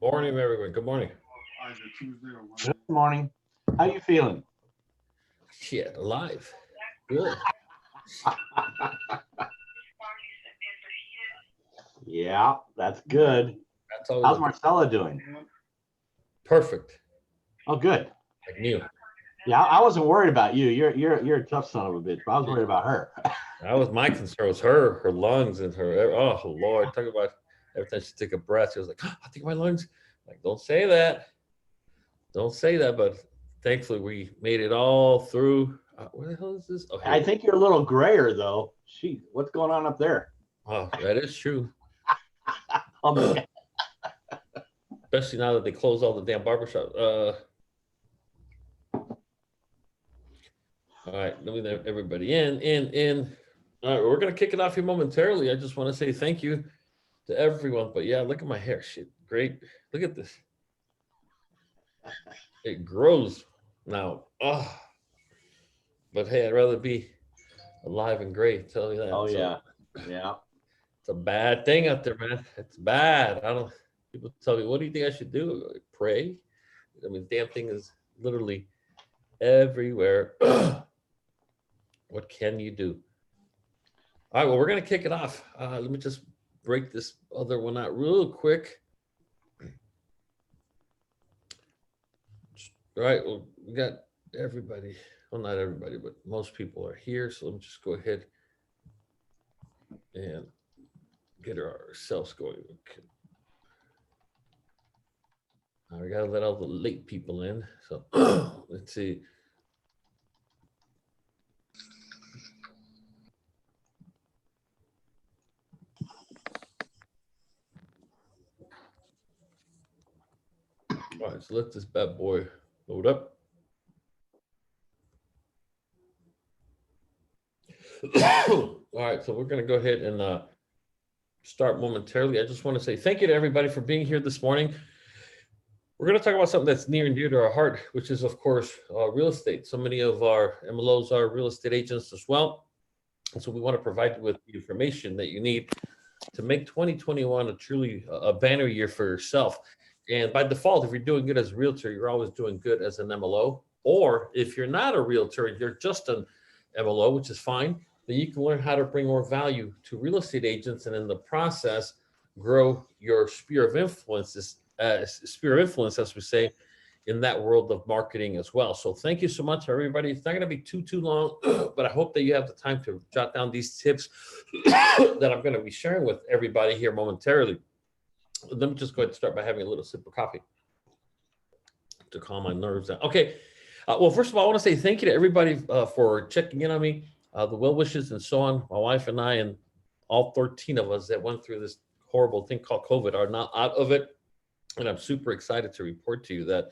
Morning, everyone. Good morning. Good morning. How you feeling? Shit, alive. Good. Yeah, that's good. That's always How's Marcella doing? perfect. Oh, good. Like new. Yeah, I wasn't worried about you. You're a tough son of a bitch, but I was worried about her. That was my concern. Was her lungs and her. Oh Lord, talk about every time she took a breath, she was like, "I think my lungs." Like, don't say that. Don't say that. But thankfully, we made it all through. Where the hell is this? Oh, here I it is. think you're a little grayer though. She, what's going on up there? Oh, that is true. Okay. Especially now that they closed all the damn barbershop. All right, let me let everybody in. All right, we're gonna kick it off here momentarily. I just want to say thank you to everyone. But yeah, look at my hair. Shit, great. Look at this. It grows now. Oh, but hey, I'd rather be alive and great. Tell you that. Oh So, yeah. it's a bad thing out there, man. It's bad. I don't. People tell me, what do you think I should do? Like, pray. I mean, damn thing is literally everywhere. What can you do? All right, well, we're going to kick it off. Let me just break this other one out real quick. All right, well, we got everybody. Well, not everybody, but most people are here. So let me just go ahead and get ourselves going. Okay. Now we got to let all the late people in. So let's see. All right, so let this bad boy load up. All right, so we're going to go ahead and start momentarily. I just want to say thank you to everybody for being here this morning. We're going to talk about something that's near and dear to our heart, which is, of course, real estate. So many of our MLOs are real estate agents as well. And so we want to provide you with the information that you need to make 2021 a truly a banner year for yourself. And by default, if you're doing good as a realtor, you're always doing good as an MLO. Or if you're not a realtor, you're just an MLO, which is fine, then you can learn how to bring more value to real estate agents, and in the process, grow your sphere of influence, as we say, in that world of marketing as well. So thank you so much, everybody. It's not going to be too long, but I hope that you have the time to jot down these tips that I'm going to be sharing with everybody here momentarily. Let me just go ahead and start by having a little sip of coffee to calm my nerves down. Okay. Well, first of all, I want to say thank you to everybody for checking in on me, the well wishes and so on. My wife and I and all 13 of us that went through this horrible thing called COVID are now out of it. And I'm super excited to report to you that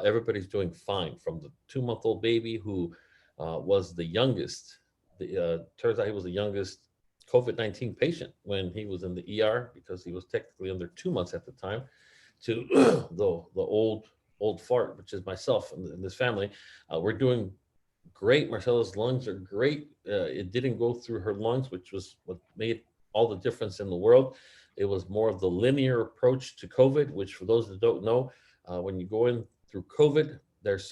everybody's doing fine, from the 2-month-old baby who was the youngest. Turns out he was the youngest COVID-19 patient when he was in the ER, because he was technically under 2 months at the time, to the old fart, which is myself and this family. We're doing great. Marcella's lungs are great. It didn't go through her lungs, which was what made all the difference in the world. It was more of the linear approach to COVID, which, for those that don't know, when you go in through COVID, there's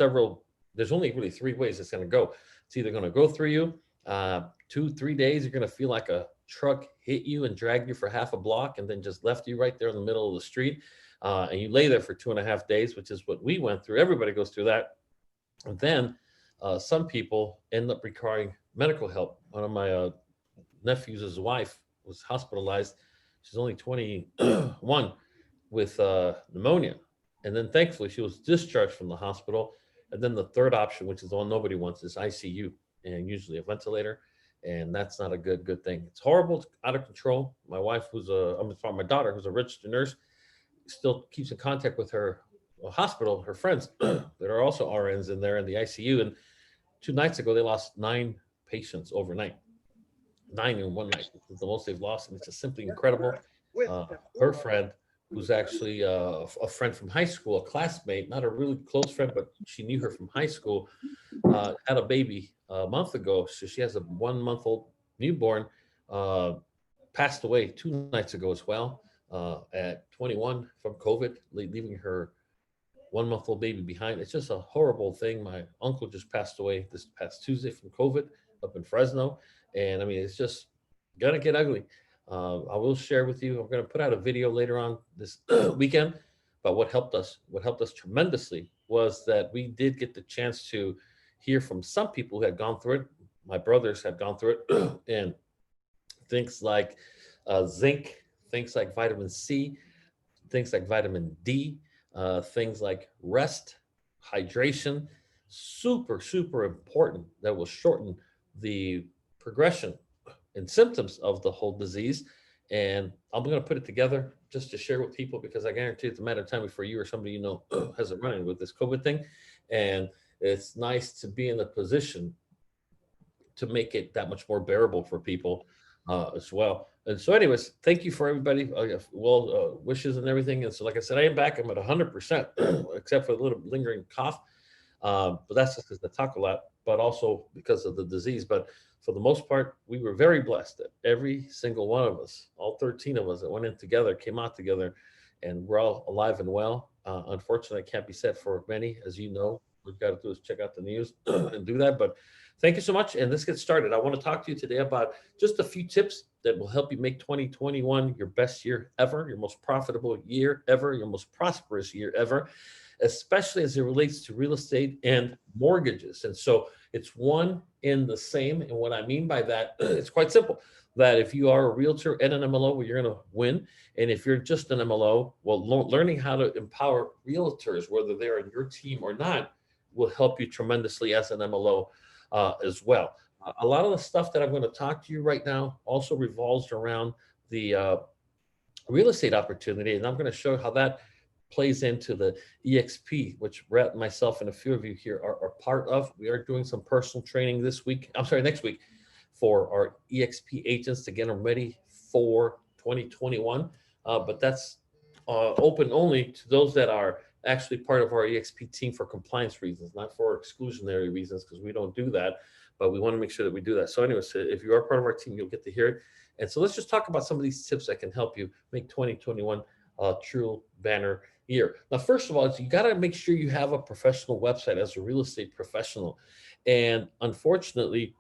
only really 3 ways it's going to go. It's either going to go through you, 2-3 days, you're going to feel like a truck hit you and dragged you for half a block and then just left you right there in the middle of the street. And you lay there for 2.5 days, which is what we went through. Everybody goes through that. And then some people end up requiring medical help. One of my nephews, his wife, was hospitalized. She's only 21 with pneumonia. And then thankfully she was discharged from the hospital. And then the third option, which is the one nobody wants, is ICU, and usually a ventilator. And that's not a good thing. It's horrible. It's out of control. My wife, my daughter, who's a registered nurse, still keeps in contact with her hospital, her friends that are also RNs in there in the ICU. And 2 nights ago, they lost 9 patients overnight. 9 in one night. It's the most they've lost, and it's just simply incredible. Her friend, who's actually a friend from high school, a classmate, not a really close friend, but she knew her from high school, had a baby a month ago. So she has a 1-month-old newborn, passed away 2 nights ago as well, at 21 from COVID, leaving her 1-month-old baby behind. It's just a horrible thing. My uncle just passed away this past Tuesday from COVID up in Fresno. And I mean, it's just gonna get ugly. I will share with you, I'm gonna put out a video later on this weekend. But what helped us tremendously was that we did get the chance to hear from some people who had gone through it. My brothers had gone through it, and things like zinc, things like vitamin C, things like vitamin D, things like rest, hydration, super, super important that will shorten the progression and symptoms of the whole disease. And I'm going to put it together just to share with people because I guarantee it's a matter of time before you or somebody you know has it running with this COVID thing. And it's nice to be in a position to make it that much more bearable for people as well. And so anyways, thank you for everybody. Well, wishes and everything. And so, like I said, I am back. I'm at 100%, except for a little lingering cough. But that's just because I talk a lot, but also because of the disease. But for the most part, we were very blessed that every single one of us, all 13 of us that went in together, came out together, and we're all alive and well. Unfortunately, it can't be said for many, as you know. We've got to do is check out the news and do that. But thank you so much. And let's get started. I want to talk to you today about just a few tips that will help you make 2021 your best year ever, your most profitable year ever, your most prosperous year ever, especially as it relates to real estate and mortgages. And so it's one in the same. And what I mean by that, it's quite simple, that if you are a realtor and an MLO, well, you're going to win. And if you're just an MLO, well, learning how to empower realtors, whether they're in your team or not, will help you tremendously as an MLO as well. A lot of the stuff that I'm going to talk to you right now also revolves around the real estate opportunity. And I'm going to show how that plays into the EXP, which Brett, myself, and a few of you here are part of. We are doing some personal training next week for our EXP agents to get them ready for 2021. But that's open only to those that are actually part of our EXP team for compliance reasons, not for exclusionary reasons, because we don't do that, but we want to make sure that we do that. So anyways, if you are part of our team, you'll get to hear it. And so let's just talk about some of these tips that can help you make 2021 a true banner year. Now, first of all, you got to make sure you have a professional website as a real estate professional. And unfortunately,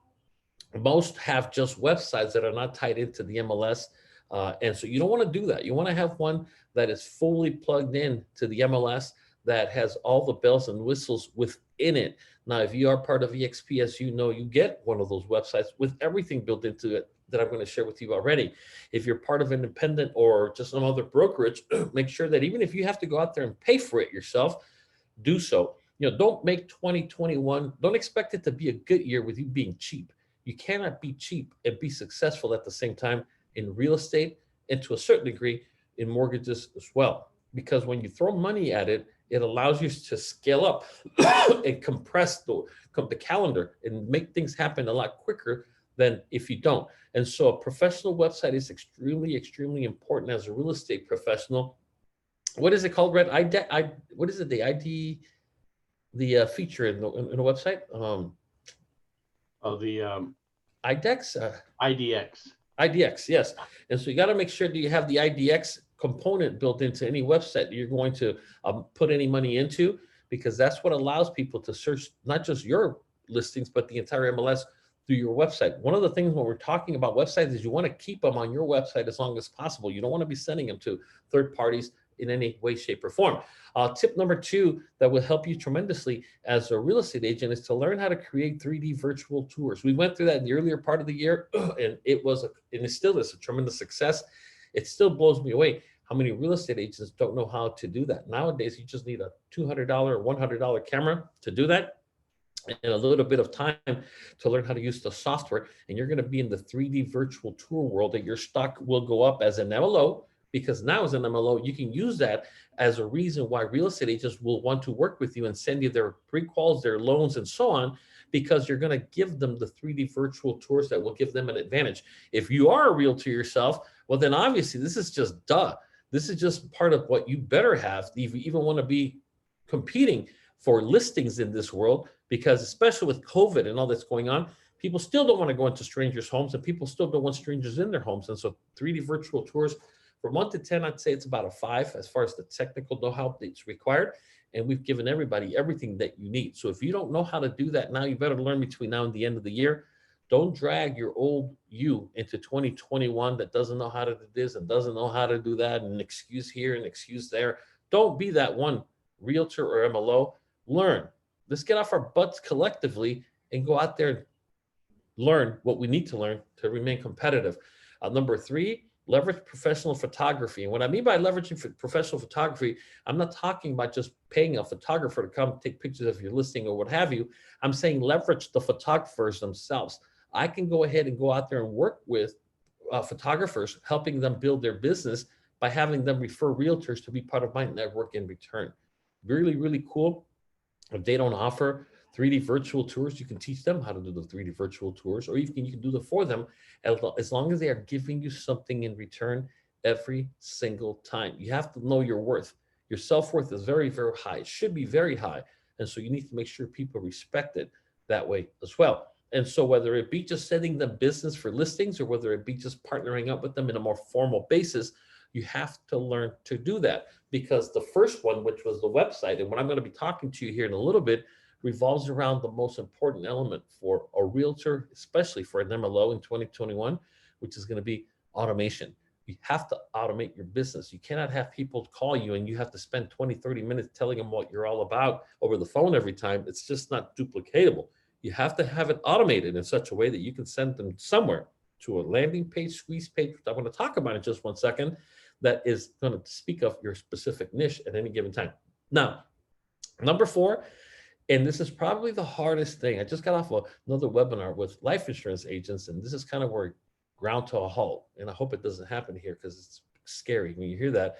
most have just websites that are not tied into the MLS. And so you don't want to do that. You want to have one that is fully plugged in to the MLS, that has all the bells and whistles within it. Now, if you are part of EXP, as you know, you get one of those websites with everything built into it that I'm going to share with you already. If you're part of independent or just some other brokerage, make sure that even if you have to go out there and pay for it yourself, do so. You know, don't make 2021, don't expect it to be a good year with you being cheap. You cannot be cheap and be successful at the same time in real estate, and to a certain degree in mortgages as well. Because when you throw money at it, it allows you to scale up and compress the calendar and make things happen a lot quicker than if you don't. And so a professional website is extremely, extremely important as a real estate professional. What is it called, Red? What is it? The ID, the feature in the website? IDEX? IDX. IDX, yes. And so you got to make sure that you have the IDX component built into any website that you're going to put any money into, because that's what allows people to search not just your listings, but the entire MLS through your website. One of the things when we're talking about websites is you want to keep them on your website as long as possible. You don't want to be sending them to third parties in any way, shape, or form. Tip number 2 that will help you tremendously as a real estate agent is to learn how to create 3D virtual tours. We went through that in the earlier part of the year, and it still is a tremendous success. It still blows me away how many real estate agents don't know how to do that. Nowadays, you just need a $200 or $100 camera to do that, and a little bit of time to learn how to use the software, and you're going to be in the 3D virtual tour world, that your stock will go up as an MLO. Because now as an MLO, you can use that as a reason why real estate agents will want to work with you and send you their pre-quals, their loans, and so on, because you're going to give them the 3D virtual tours that will give them an advantage. If you are a realtor yourself, well, then obviously this is just This is just part of what you better have if you even want to be competing for listings in this world, because especially with COVID and all that's going on, People still don't want to go into strangers' homes, and people still don't want strangers in their homes. And so 3D virtual tours, from 1 to 10, I'd say it's about a 5 as far as the technical know-how that's required. And we've given everybody everything that you need. So if you don't know how to do that now, you better learn between now and the end of the year. Don't drag your old you into 2021 that doesn't know how to do this and doesn't know how to do that, and an excuse here and excuse there. Don't be that one realtor or MLO. Learn. Let's get off our butts collectively and go out there and learn what we need to learn to remain competitive. Number 3, leverage professional photography. And what I mean by leveraging professional photography, I'm not talking about just paying a photographer to come take pictures of your listing or what have you. I'm saying leverage the photographers themselves. I can go ahead and go out there and work with photographers, helping them build their business by having them refer realtors to be part of my network in return. Really, really cool. If they don't offer 3D virtual tours, you can teach them how to do the 3D virtual tours, or you can do them for them as long as they are giving you something in return every single time. You have to know your worth. Your self-worth is very, very high. It should be very high. And so you need to make sure people respect it that way as well. And so whether it be just sending them business for listings or whether it be just partnering up with them in a more formal basis, you have to learn to do that, because the first one, which was the website, and what I'm going to be talking to you here in a little bit, revolves around the most important element for a realtor, especially for an MLO in 2021, which is going to be automation. You have to automate your business. You cannot have people call you and you have to spend 20, 30 minutes telling them what you're all about over the phone every time. It's just not duplicatable. You have to have it automated in such a way that you can send them somewhere to a landing page, squeeze page, which I'm going to talk about in just one second, that is going to speak of your specific niche at any given time. Now, number 4, and this is probably the hardest thing. I just got off another webinar with life insurance agents, and this is kind of where it ground to a halt. And I hope it doesn't happen here because it's scary when you hear that.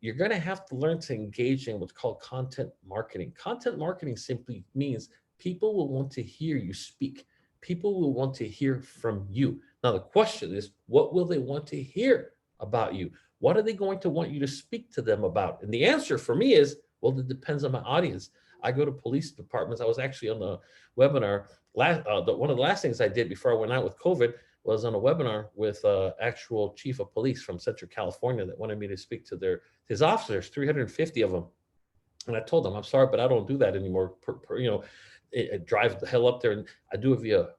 You're going to have to learn to engage in what's called content marketing. Content marketing simply means people will want to hear you speak. People will want to hear from you. Now, the question is, what will they want to hear about you? What are they going to want you to speak to them about? And the answer for me is, well, it depends on my audience. I go to police departments. I was actually on the webinar. One of the last things I did before I went out with COVID was on a webinar with actual chief of police from Central California that wanted me to speak to his officers, 350 of them. And I told them, I'm sorry, but I don't do that anymore. I drive the hell up there, and I do it via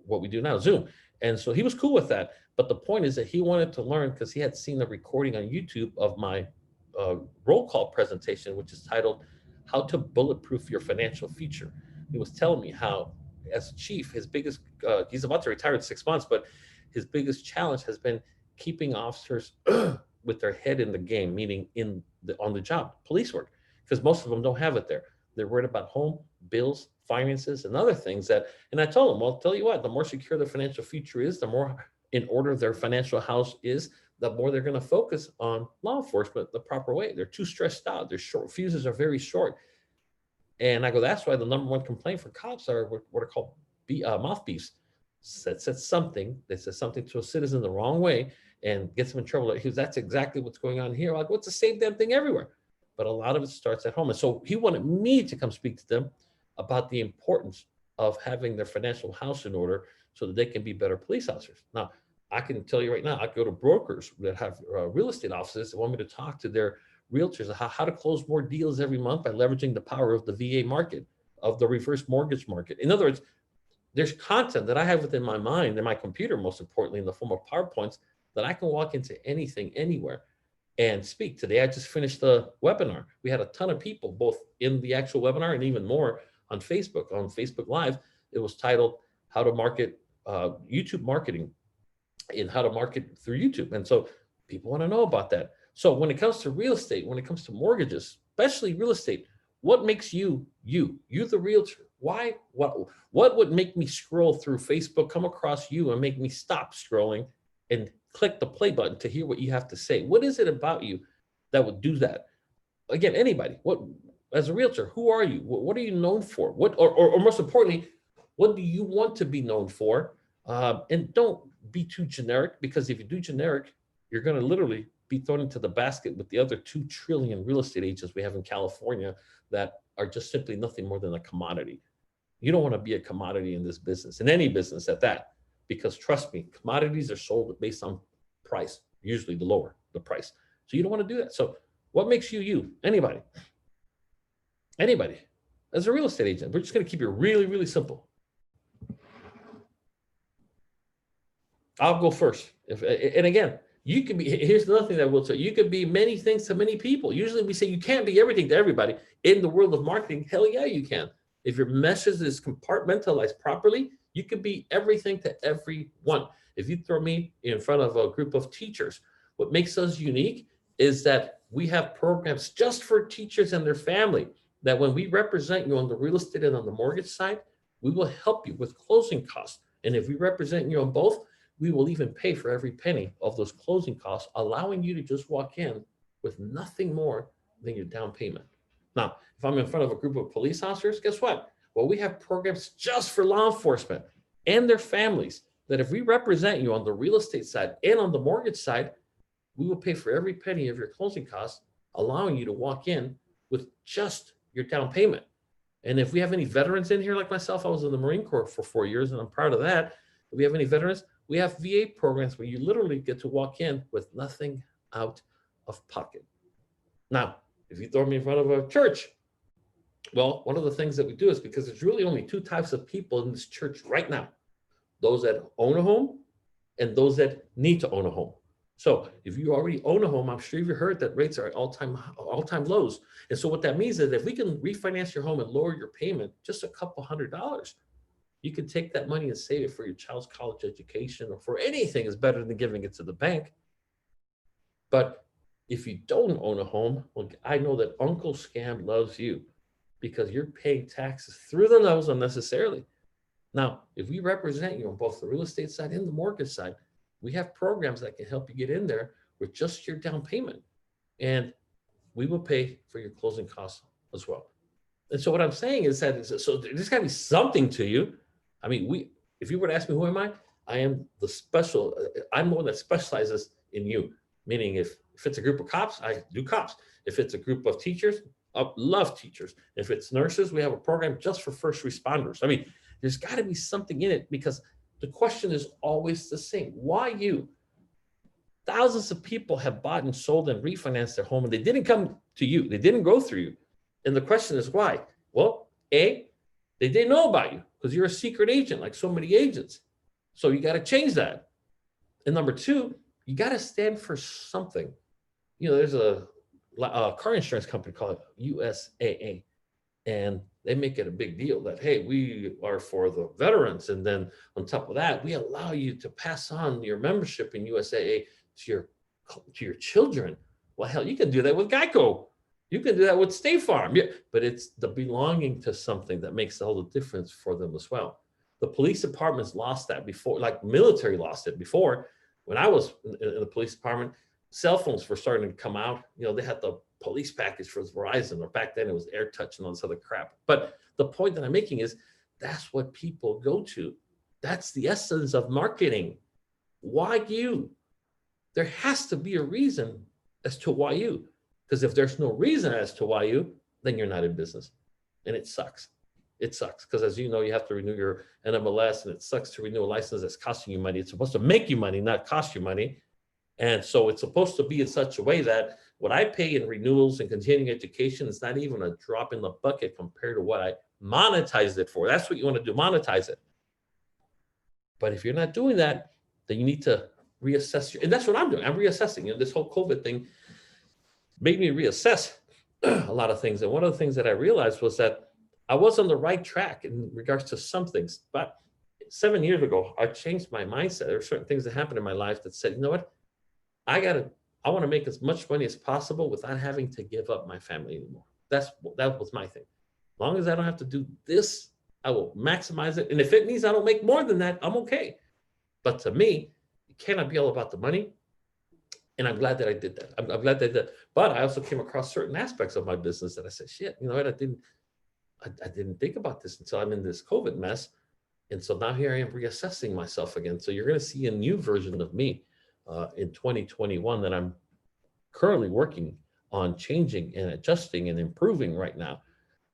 what we do now, Zoom. And so he was cool with that. But the point is that he wanted to learn because he had seen the recording on YouTube of my roll call presentation, which is titled How to Bulletproof Your Financial Future. He was telling me how, as chief, his biggest, he's about to retire in 6 months, but his biggest challenge has been keeping officers with their head in the game, meaning on the job, police work, because most of them don't have it there. They're worried about home, bills, finances, and other things and I told him, well, tell you what, the more secure their financial future is, the more in order their financial house is, the more they're going to focus on law enforcement the proper way. They're too stressed out. Their short fuses are very short. And I go, that's why the number one complaint for cops are what are called mouthpiece. Says something to a citizen the wrong way and gets them in trouble. That's exactly what's going on here. Like, what's the same damn thing everywhere? But a lot of it starts at home. And so he wanted me to come speak to them about the importance of having their financial house in order so that they can be better police officers. Now, I can tell you right now, I go to brokers that have real estate offices that want me to talk to their realtors how to close more deals every month by leveraging the power of the VA market, of the reverse mortgage market. In other words, there's content that I have within my mind and my computer, most importantly, in the form of PowerPoints, that I can walk into anything, anywhere, and speak. Today, I just finished the webinar. We had a ton of people, both in the actual webinar and even more on Facebook Live. It was titled How to Market YouTube Marketing and How to Market Through YouTube. And so people want to know about that. So when it comes to real estate, when it comes to mortgages, especially real estate, what makes you the realtor? Why? What would make me scroll through Facebook, come across you and make me stop scrolling and click the play button to hear what you have to say? What is it about you that would do that? Again, anybody. As a realtor, who are you? What are you known for? Or most importantly, what do you want to be known for? And don't be too generic, because if you do generic, you're going to literally be thrown into the basket with the other 2 trillion real estate agents we have in California that are just simply nothing more than a commodity. You don't want to be a commodity in this business, in any business at that, because trust me, commodities are sold based on price, usually the lower the price. So you don't want to do that. So what makes you you? Anybody. Anybody. As a real estate agent, we're just going to keep it really, really simple. I'll go first. And again, you can be, here's another thing that we'll say, you could be many things to many people. Usually we say you can't be everything to everybody. In the world of marketing, hell yeah, you can. If your message is compartmentalized properly, you can be everything to everyone. If you throw me in front of a group of teachers, what makes us unique is that we have programs just for teachers and their family, that when we represent you on the real estate and on the mortgage side, we will help you with closing costs. And if we represent you on both, we will even pay for every penny of those closing costs, allowing you to just walk in with nothing more than your down payment. Now, if I'm in front of a group of police officers, guess what? Well, we have programs just for law enforcement and their families that if we represent you on the real estate side and on the mortgage side, we will pay for every penny of your closing costs, allowing you to walk in with just your down payment. And if we have any veterans in here like myself, I was in the Marine Corps for 4 years and I'm proud of that. If we have any veterans, we have VA programs where you literally get to walk in with nothing out of pocket. Now, if you throw me in front of a church, well, one of the things that we do is because there's really only two types of people in this church right now, those that own a home and those that need to own a home. So if you already own a home, I'm sure you've heard that rates are at all-time lows. And so what that means is that if we can refinance your home and lower your payment just a couple $100, you can take that money and save it for your child's college education or for anything is better than giving it to the bank. But if you don't own a home, well, I know that Uncle Scam loves you because you're paying taxes through the nose unnecessarily. Now, if we represent you on both the real estate side and the mortgage side, we have programs that can help you get in there with just your down payment. And we will pay for your closing costs as well. And so what I'm saying is that, so there's got to be something to you. I mean, if you were to ask me, who am I? I am I'm the one that specializes in you. Meaning if it's a group of cops, I do cops. If it's a group of teachers, I love teachers. If it's nurses, we have a program just for first responders. I mean, there's got to be something in it because the question is always the same. Why you? Thousands of people have bought and sold and refinanced their home and they didn't come to you. They didn't go through you. And the question is why? Well, A, they didn't know about you because you're a secret agent like so many agents. So you got to change that. And number two, you got to stand for something. You know, there's a car insurance company called USAA. And they make it a big deal that, hey, we are for the veterans. And then on top of that, we allow you to pass on your membership in USAA to your children. Well, hell, you can do that with Geico. You can do that with State Farm. Yeah, but it's the belonging to something that makes all the difference for them as well. The police departments lost that before, like military lost it before. When I was in the police department, cell phones were starting to come out. You know, they had the police package for Verizon, or back then it was AirTouch and all this other crap. But the point that I'm making is that's what people go to. That's the essence of marketing. Why you? There has to be a reason as to why you. Because if there's no reason as to why you, then you're not in business. And it sucks. It sucks. Because as you know, you have to renew your NMLS, and it sucks to renew a license that's costing you money. It's supposed to make you money, not cost you money. And so it's supposed to be in such a way that what I pay in renewals and continuing education is not even a drop in the bucket compared to what I monetize it for. That's what you want to do, monetize it. But if you're not doing that, then you need to reassess and that's what I'm doing. I'm reassessing. You know, this whole COVID thing made me reassess a lot of things. And one of the things that I realized was that I was on the right track in regards to some things. But 7 years ago, I changed my mindset. There were certain things that happened in my life that said, you know what? I want to make as much money as possible without having to give up my family anymore. That was my thing. As long as I don't have to do this, I will maximize it. And if it means I don't make more than that, I'm okay. But to me, it cannot be all about the money. And I'm glad that I did that. I'm glad that I did. But I also came across certain aspects of my business that I said, shit, you know what? I didn't think about this until I'm in this COVID mess. And so now here I am reassessing myself again. So you're going to see a new version of me in 2021 that I'm currently working on changing and adjusting and improving right now.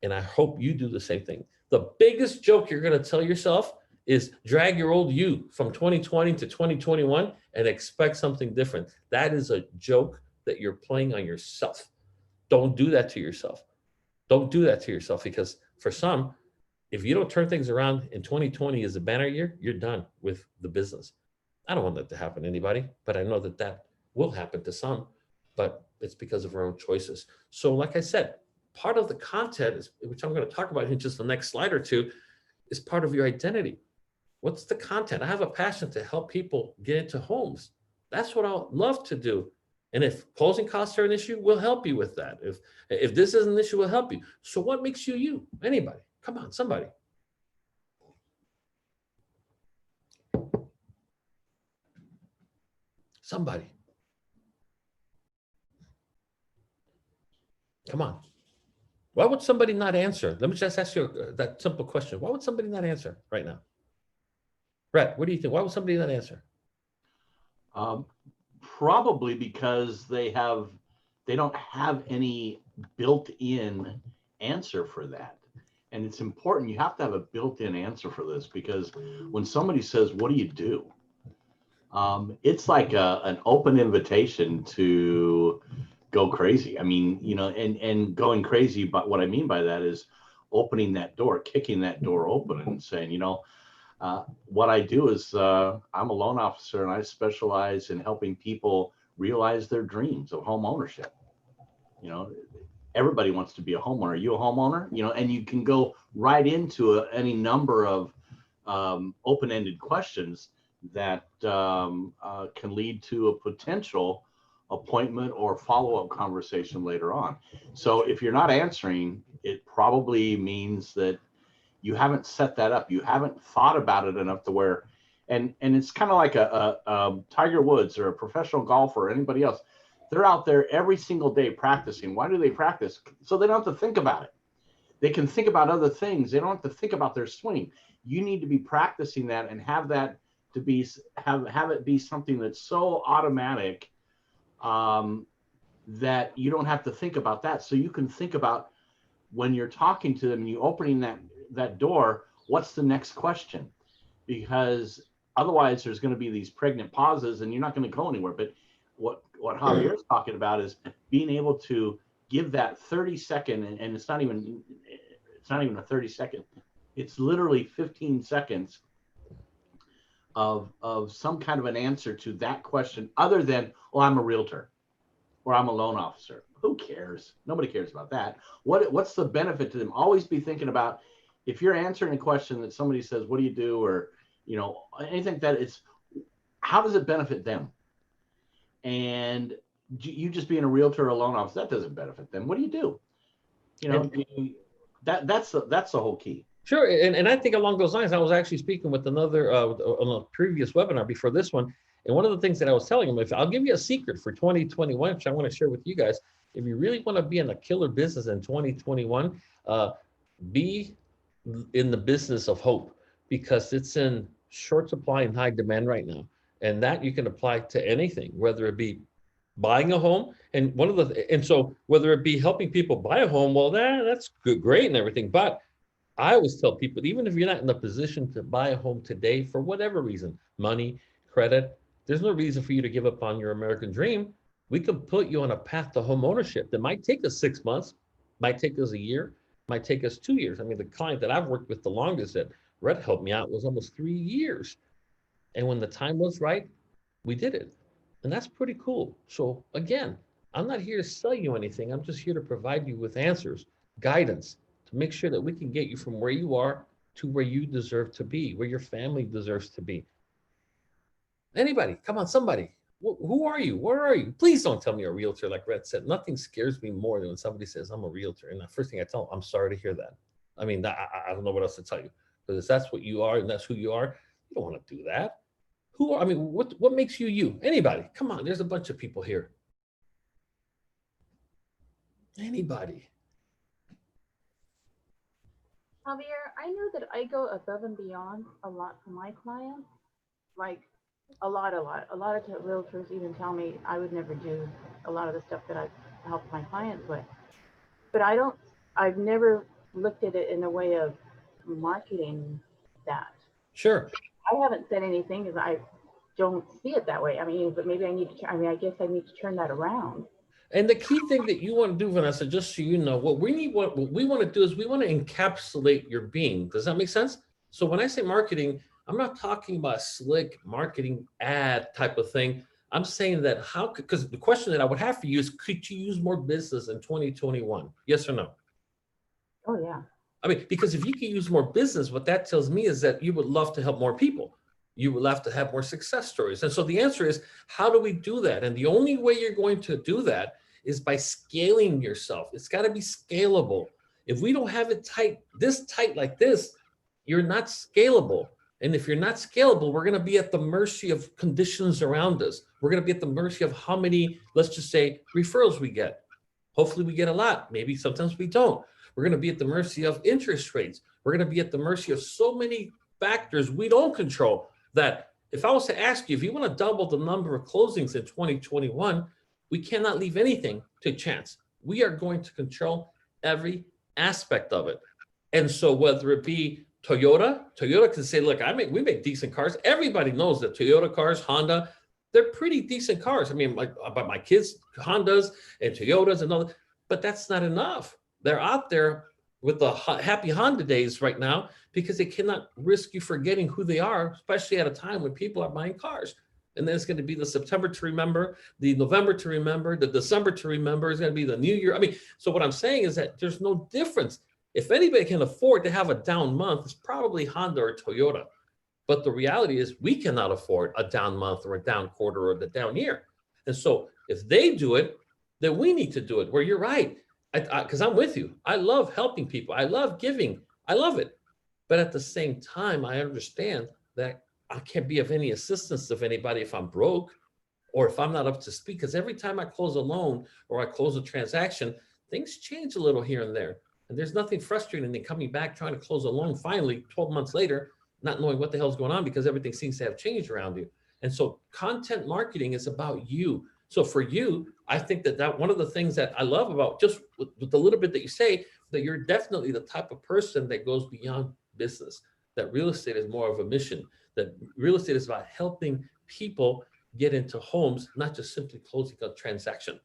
And I hope you do the same thing. The biggest joke you're going to tell yourself is drag your old you from 2020 to 2021 and expect something different. That is a joke that you're playing on yourself. Don't do that to yourself. Don't do that to yourself, because for some, if you don't turn things around in 2020 is a banner year, you're done with the business. I don't want that to happen to anybody, but I know that that will happen to some, but it's because of our own choices. So like I said, part of the content is, which I'm going to talk about in just the next slide or two, is part of your identity. What's the content? I have a passion to help people get into homes. That's what I'll love to do. And if closing costs are an issue, we'll help you with that. If this is an issue, we'll help you. So what makes you you? Anybody? Come on, somebody. Somebody. Come on. Why would somebody not answer? Let me just ask you that simple question. Why would somebody not answer right now? Brett, what do you think? Why would somebody not answer? Probably because they don't have any built-in answer for that. And it's important. You have to have a built-in answer for this, because when somebody says, what do you do? It's like an open invitation to go crazy. I mean, you know, and going crazy, but what I mean by that is opening that door, kicking that door open and saying, you know, what I do is I'm a loan officer, and I specialize in helping people realize their dreams of home ownership. You know, everybody wants to be a homeowner. Are you a homeowner? You know, and you can go right into any number of open-ended questions that can lead to a potential appointment or follow-up conversation later on. So if you're not answering, it probably means that you haven't set that up. You haven't thought about it enough to where, and it's kind of like a Tiger Woods or a professional golfer or anybody else. They're out there every single day practicing. Why do they practice? So they don't have to think about it. They can think about other things. They don't have to think about their swing. You need to be practicing that and have that to be, have it be something that's so automatic that you don't have to think about that. So you can think about when you're talking to them and you opening that door, what's the next question? Because otherwise there's going to be these pregnant pauses and you're not going to go anywhere. But what Javier's talking about is being able to give that 30-second, and it's not even a 30-second. It's literally 15 seconds of some kind of an answer to that question, other than, well, I'm a realtor or I'm a loan officer. Who cares? Nobody cares about that. What's the benefit to them? Always be thinking about, if you're answering a question that somebody says, what do you do? Or, you know, anything that it's, how does it benefit them? And you just being a realtor or a loan officer, that doesn't benefit them. What do you do? You know, that's the whole key. Sure. And I think along those lines, I was actually speaking with another on a previous webinar before this one. And one of the things that I was telling him, if I'll give you a secret for 2021, which I want to share with you guys, if you really want to be in a killer business in 2021, be in the business of hope, because it's in short supply and high demand right now. And that you can apply to anything, whether it be buying a home. And so whether it be helping people buy a home, well, that's good, great and everything. But I always tell people, even if you're not in a position to buy a home today, for whatever reason, money, credit, there's no reason for you to give up on your American dream. We can put you on a path to home ownership that might take us 6 months, might take us a year, might take us 2 years. I mean, the client that I've worked with the longest that Red helped me out was almost 3 years. And when the time was right, we did it. And that's pretty cool. So again, I'm not here to sell you anything. I'm just here to provide you with answers, guidance, to make sure that we can get you from where you are to where you deserve to be, where your family deserves to be. Anybody, come on, somebody. Who are you? Where are you? Please don't tell me you're a realtor. Like Red said, nothing scares me more than when somebody says I'm a realtor. And the first thing I tell them, I'm sorry to hear that. I mean, I don't know what else to tell you, because if that's what you are and that's who you are, you don't want to do that. I mean, what makes you you? Anybody? Come on, there's a bunch of people here. Anybody? Javier, I know that I go above and beyond a lot for my clients, like a lot. A lot of realtors even tell me I would never do a lot of the stuff that I've helped my clients with. But I've never looked at it in a way of marketing that? Sure. I haven't said anything because I don't see it that way. I mean, but maybe I need to, I mean, I guess I need to turn that around. And the key thing that you want to do, Vanessa, just so you know, what we want to do is we want to encapsulate your being. Does that make sense? So when I say marketing, I'm not talking about a slick marketing ad type of thing. I'm saying that how could, because the question that I would have for you is, could you use more business in 2021? Yes or no? Oh, yeah. I mean, because if you can use more business, what that tells me is that you would love to help more people. You would love to have more success stories. And so the answer is, how do we do that? And the only way you're going to do that is by scaling yourself. It's got to be scalable. If we don't have it tight like this, you're not scalable. And if you're not scalable, we're going to be at the mercy of conditions around us. We're going to be at the mercy of how many, let's just say, referrals we get. Hopefully we get a lot. Maybe sometimes we don't. We're going to be at the mercy of interest rates. We're going to be at the mercy of so many factors we don't control, that if I was to ask you, if you want to double the number of closings in 2021, we cannot leave anything to chance. We are going to control every aspect of it. And so whether it be Toyota can say, look, we make decent cars. Everybody knows that Toyota cars, Honda, they're pretty decent cars. I mean, like about my kids, Hondas and Toyotas and all that, but that's not enough. They're out there with the happy Honda days right now because they cannot risk you forgetting who they are, especially at a time when people are buying cars. And then it's going to be the September to remember, the November to remember, the December to remember. It's going to be the New Year. I mean, so what I'm saying is that there's no difference. If anybody can afford to have a down month, it's probably Honda or Toyota. But the reality is we cannot afford a down month or a down quarter or the down year. And so if they do it, then we need to do it. Where you're right. Because I'm with you. I love helping people. I love giving. I love it. But at the same time, I understand that I can't be of any assistance to anybody if I'm broke or if I'm not up to speed. Because every time I close a loan or I close a transaction, things change a little here and there. And there's nothing frustrating than coming back trying to close a loan finally 12 months later, not knowing what the hell's going on because everything seems to have changed around you. And so content marketing is about you. So for you, I think that one of the things that I love about just with the little bit that you say, that you're definitely the type of person that goes beyond business, that real estate is more of a mission, that real estate is about helping people get into homes, not just simply closing a transaction.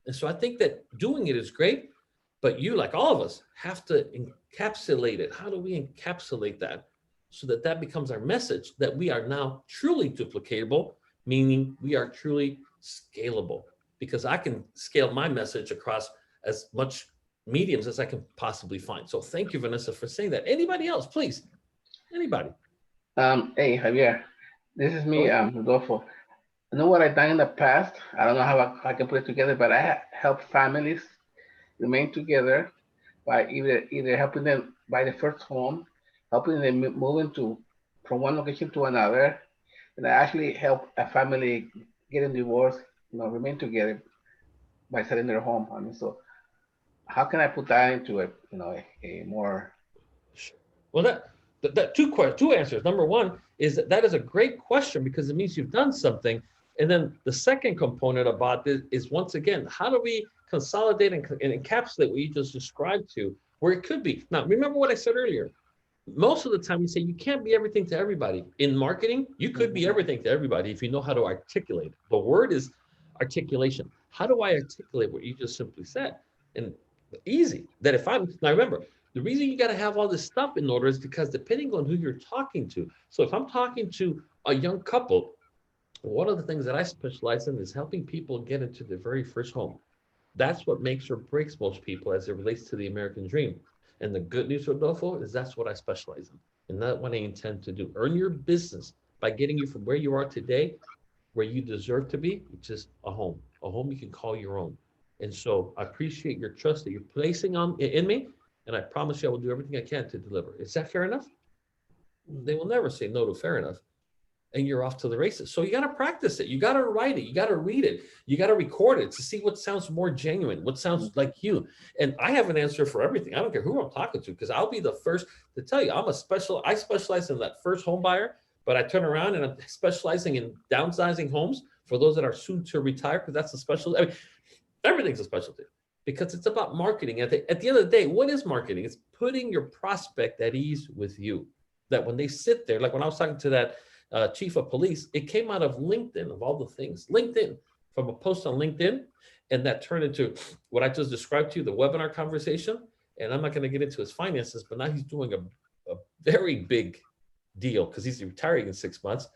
And so I think that doing it is great, but you, like all of us, have to encapsulate it. How do we encapsulate that so that that becomes our message, that we are now truly duplicatable, meaning we are truly scalable, because I can scale my message across as much mediums as I can possibly find. So thank you, Vanessa, for saying that. Anybody else, please? Anybody? Hey, Javier, this is me, Rodolfo. I know what I've done in the past. I don't know how I can put it together, but I help families remain together by either helping them buy the first home, helping them move from one location to another, and I actually help a family getting divorced, remain together by selling their home. I mean, so how can I put that into a more? Well, that two answers. Number one is that is a great question because it means you've done something. And then the second component about this is, once again, how do we consolidate and encapsulate what you just described to where it could be? Now, remember what I said earlier. Most of the time we say you can't be everything to everybody. In marketing, you could be everything to everybody if you know how to articulate. The word is articulation. How do I articulate what you just simply said? And easy, that if now remember, the reason you got to have all this stuff in order is because depending on who you're talking to. So if I'm talking to a young couple, one of the things that I specialize in is helping people get into their very first home. That's what makes or breaks most people as it relates to the American dream. And the good news, Rodolfo, is that's what I specialize in. And that's what I intend to do. Earn your business by getting you from where you are today, where you deserve to be, which is a home you can call your own. And so I appreciate your trust that you're placing in me. And I promise you I will do everything I can to deliver. Is that fair enough? They will never say no to fair enough. And you're off to the races. So you got to practice it. You got to write it. You got to read it. You got to record it to see what sounds more genuine, what sounds like you. And I have an answer for everything. I don't care who I'm talking to, because I'll be the first to tell you I specialize in that first home buyer, but I turn around and I'm specializing in downsizing homes for those that are soon to retire, because that's a specialty. I mean, everything's a specialty, because it's about marketing. At the end of the day, what is marketing? It's putting your prospect at ease with you. That when they sit there, like when I was talking to that chief of police, it came out of LinkedIn, of all the things. LinkedIn, from a post on LinkedIn, and that turned into what I just described to you, the webinar conversation. And I'm not going to get into his finances, but now he's doing a very big deal because he's retiring in 6 months.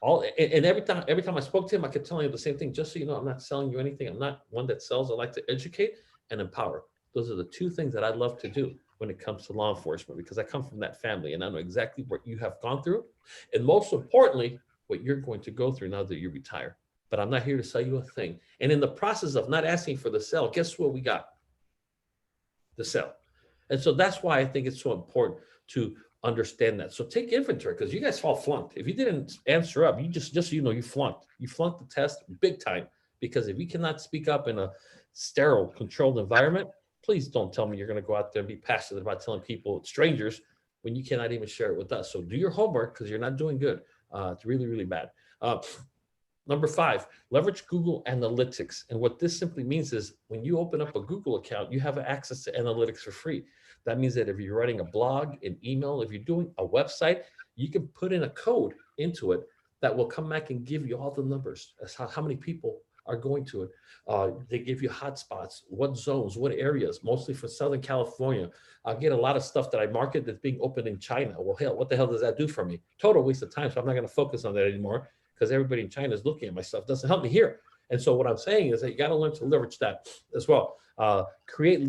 And every time I spoke to him, I kept telling him the same thing. Just so you know, I'm not selling you anything. I'm not one that sells. I like to educate and empower. Those are the two things that I love to do when it comes to law enforcement, because I come from that family and I know exactly what you have gone through. And most importantly, what you're going to go through now that you retire. But I'm not here to sell you a thing. And in the process of not asking for the sell, guess what we got? The sell. And so that's why I think it's so important to understand that. So take inventory, because you guys all flunked. If you didn't answer up, you just so you know, you flunked. You flunked the test big time, because if you cannot speak up in a sterile, controlled environment, please don't tell me you're going to go out there and be passionate about telling people, strangers, when you cannot even share it with us. So do your homework, because you're not doing good. It's really, really bad. Number 5, leverage Google Analytics. And what this simply means is when you open up a Google account, you have access to analytics for free. That means that if you're writing a blog, an email, if you're doing a website, you can put in a code into it that will come back and give you all the numbers as how many people are going to it. They give you hotspots, what zones, what areas, mostly for Southern California. I get a lot of stuff that I market that's being opened in China. Well, hell, what the hell does that do for me? Total waste of time. So I'm not going to focus on that anymore, because everybody in China is looking at my stuff. It doesn't help me here. And so what I'm saying is that you got to learn to leverage that as well. Create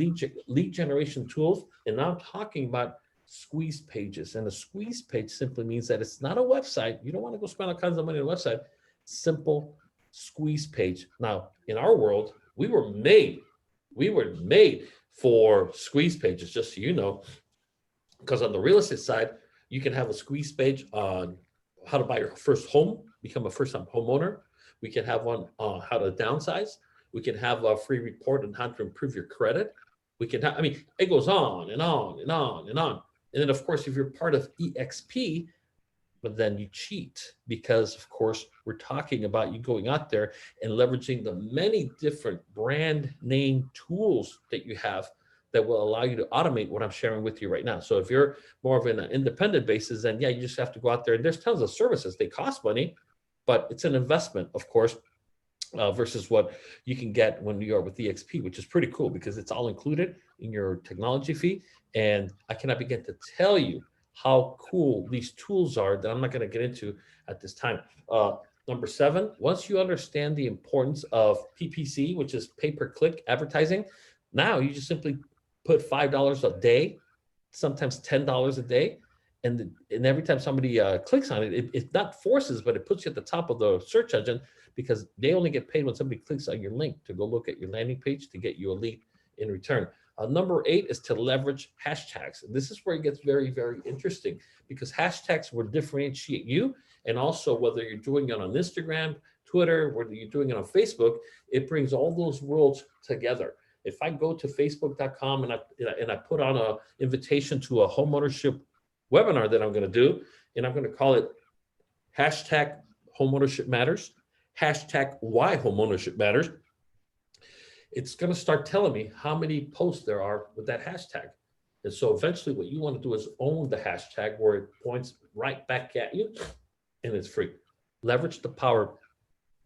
lead generation tools. And now I'm talking about squeeze pages. And a squeeze page simply means that it's not a website. You don't want to go spend all kinds of money on a website. Simple squeeze page. Now, in our world, we were made for squeeze pages, just so you know, because on the real estate side, you can have a squeeze page on how to buy your first home, become a first-time homeowner. We can have one on how to downsize. We can have a free report on how to improve your credit. We can have, I mean, it goes on and on and on and on. And then, of course, if you're part of EXP, but then you cheat, because, of course, we're talking about you going out there and leveraging the many different brand name tools that you have that will allow you to automate what I'm sharing with you right now. So if you're more of an independent basis, then yeah, you just have to go out there, and there's tons of services. They cost money, but it's an investment, of course, versus what you can get when you are with EXP, which is pretty cool because it's all included in your technology fee. And I cannot begin to tell you how cool these tools are that I'm not going to get into at this time. Number 7, once you understand the importance of PPC, which is pay-per-click advertising, now you just simply put $5 a day, sometimes $10 a day. And every time somebody clicks on it, it not forces, but it puts you at the top of the search engine, because they only get paid when somebody clicks on your link to go look at your landing page to get you a lead in return. Number 8 is to leverage hashtags. And this is where it gets very, very interesting, because hashtags will differentiate you. And also, whether you're doing it on Instagram, Twitter, whether you're doing it on Facebook, it brings all those worlds together. If I go to facebook.com and I put on an invitation to a homeownership webinar that I'm going to do, and I'm going to call it hashtag homeownership matters, hashtag why homeownership matters, it's going to start telling me how many posts there are with that hashtag. And so eventually what you want to do is own the hashtag where it points right back at you, and it's free. Leverage the power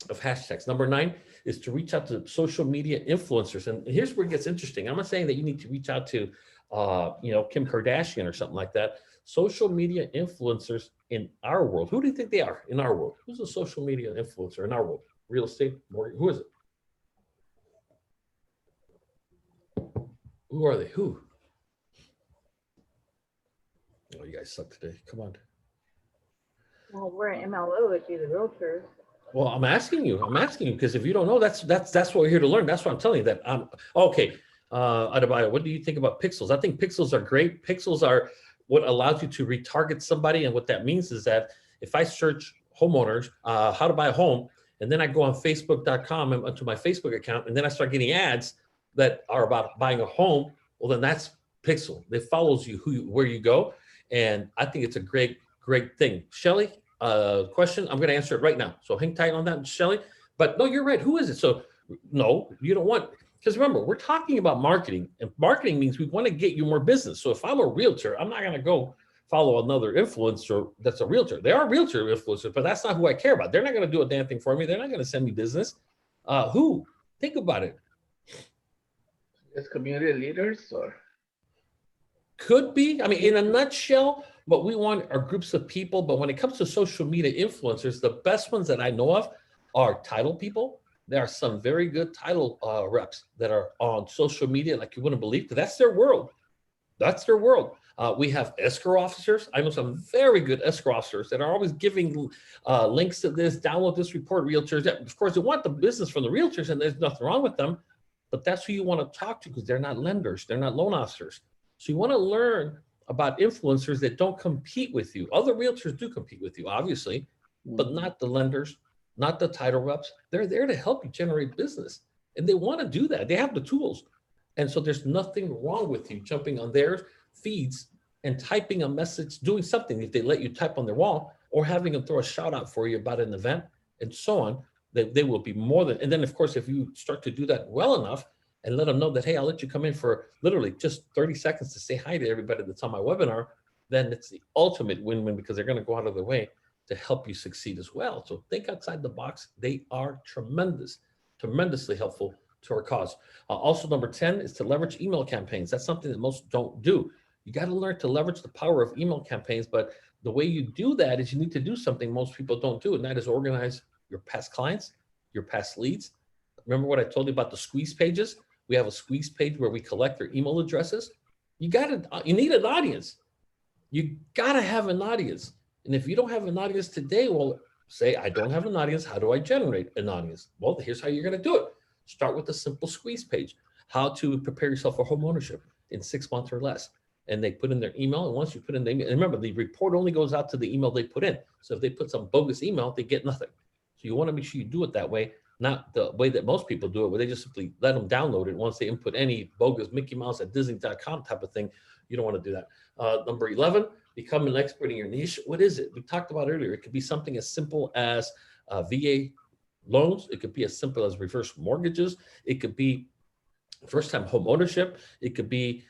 of hashtags. Number 9 is to reach out to social media influencers. And here's where it gets interesting. I'm not saying that you need to reach out to, Kim Kardashian or something like that. Social media influencers in our world. Who do you think they are in our world? Who's a social media influencer in our world? Real estate, mortgage, who is it? Who are they? Who? Oh, you guys suck today. Come on. Well, we're an MLO, it'd be the realtors. Well, I'm asking you because if you don't know, that's what we're here to learn. That's what I'm telling you. That okay. Adebayo, what do you think about pixels? I think pixels are great. Pixels are what allows you to retarget somebody, and what that means is that if I search homeowners, how to buy a home, and then I go on Facebook.com and to my Facebook account, and then I start getting ads that are about buying a home, well, then that's pixel. It follows you where you go, and I think it's a great thing. Shelly, question, I'm going to answer it right now. So hang tight on that, Shelly. But no, you're right. Who is it? So no, you don't want. Because remember, we're talking about marketing, and marketing means we want to get you more business. So if I'm a realtor, I'm not going to go follow another influencer that's a realtor. They are realtor influencers, but that's not who I care about. They're not going to do a damn thing for me. They're not going to send me business. Who? Think about it. It's community leaders or? Could be. I mean, in a nutshell, what we want are groups of people. But when it comes to social media influencers, the best ones that I know of are title people. There are some very good title reps that are on social media like you wouldn't believe, because that's their world. That's their world. We have escrow officers. I know some very good escrow officers that are always giving links to this, download this report, realtors. Of course, they want the business from the realtors, and there's nothing wrong with them, but that's who you want to talk to, because they're not lenders. They're not loan officers. So you want to learn about influencers that don't compete with you. Other realtors do compete with you, obviously, but not the lenders, not the title reps. They're there to help you generate business, and they want to do that. They have the tools. And so there's nothing wrong with you jumping on their feeds and typing a message, doing something if they let you type on their wall, or having them throw a shout out for you about an event and so on. They will be more than, and then of course, if you start to do that well enough and let them know that, hey, I'll let you come in for literally just 30 seconds to say hi to everybody that's on my webinar, then it's the ultimate win-win, because they're going to go out of their way to help you succeed as well. So think outside the box. They are tremendously helpful to our cause. Also, number 10 is to leverage email campaigns. That's something that most don't do. You got to learn to leverage the power of email campaigns, but the way you do that is you need to do something most people don't do, and that is organize your past clients, your past leads. Remember what I told you about the squeeze pages? We have a squeeze page where we collect their email addresses. You need an audience. You got to have an audience. And if you don't have an audience today, well, say, I don't have an audience. How do I generate an audience? Well, here's how you're going to do it. Start with a simple squeeze page, how to prepare yourself for home ownership in 6 months or less. And they put in their email. And once you put in the email, and remember, the report only goes out to the email they put in. So if they put some bogus email, they get nothing. So you want to make sure you do it that way, not the way that most people do it, where they just simply let them download it. Once they input any bogus Mickey Mouse at Disney.com type of thing, you don't want to do that. Number 11, become an expert in your niche. What is it? We talked about earlier. It could be something as simple as VA loans. It could be as simple as reverse mortgages. It could be first-time home ownership. It could be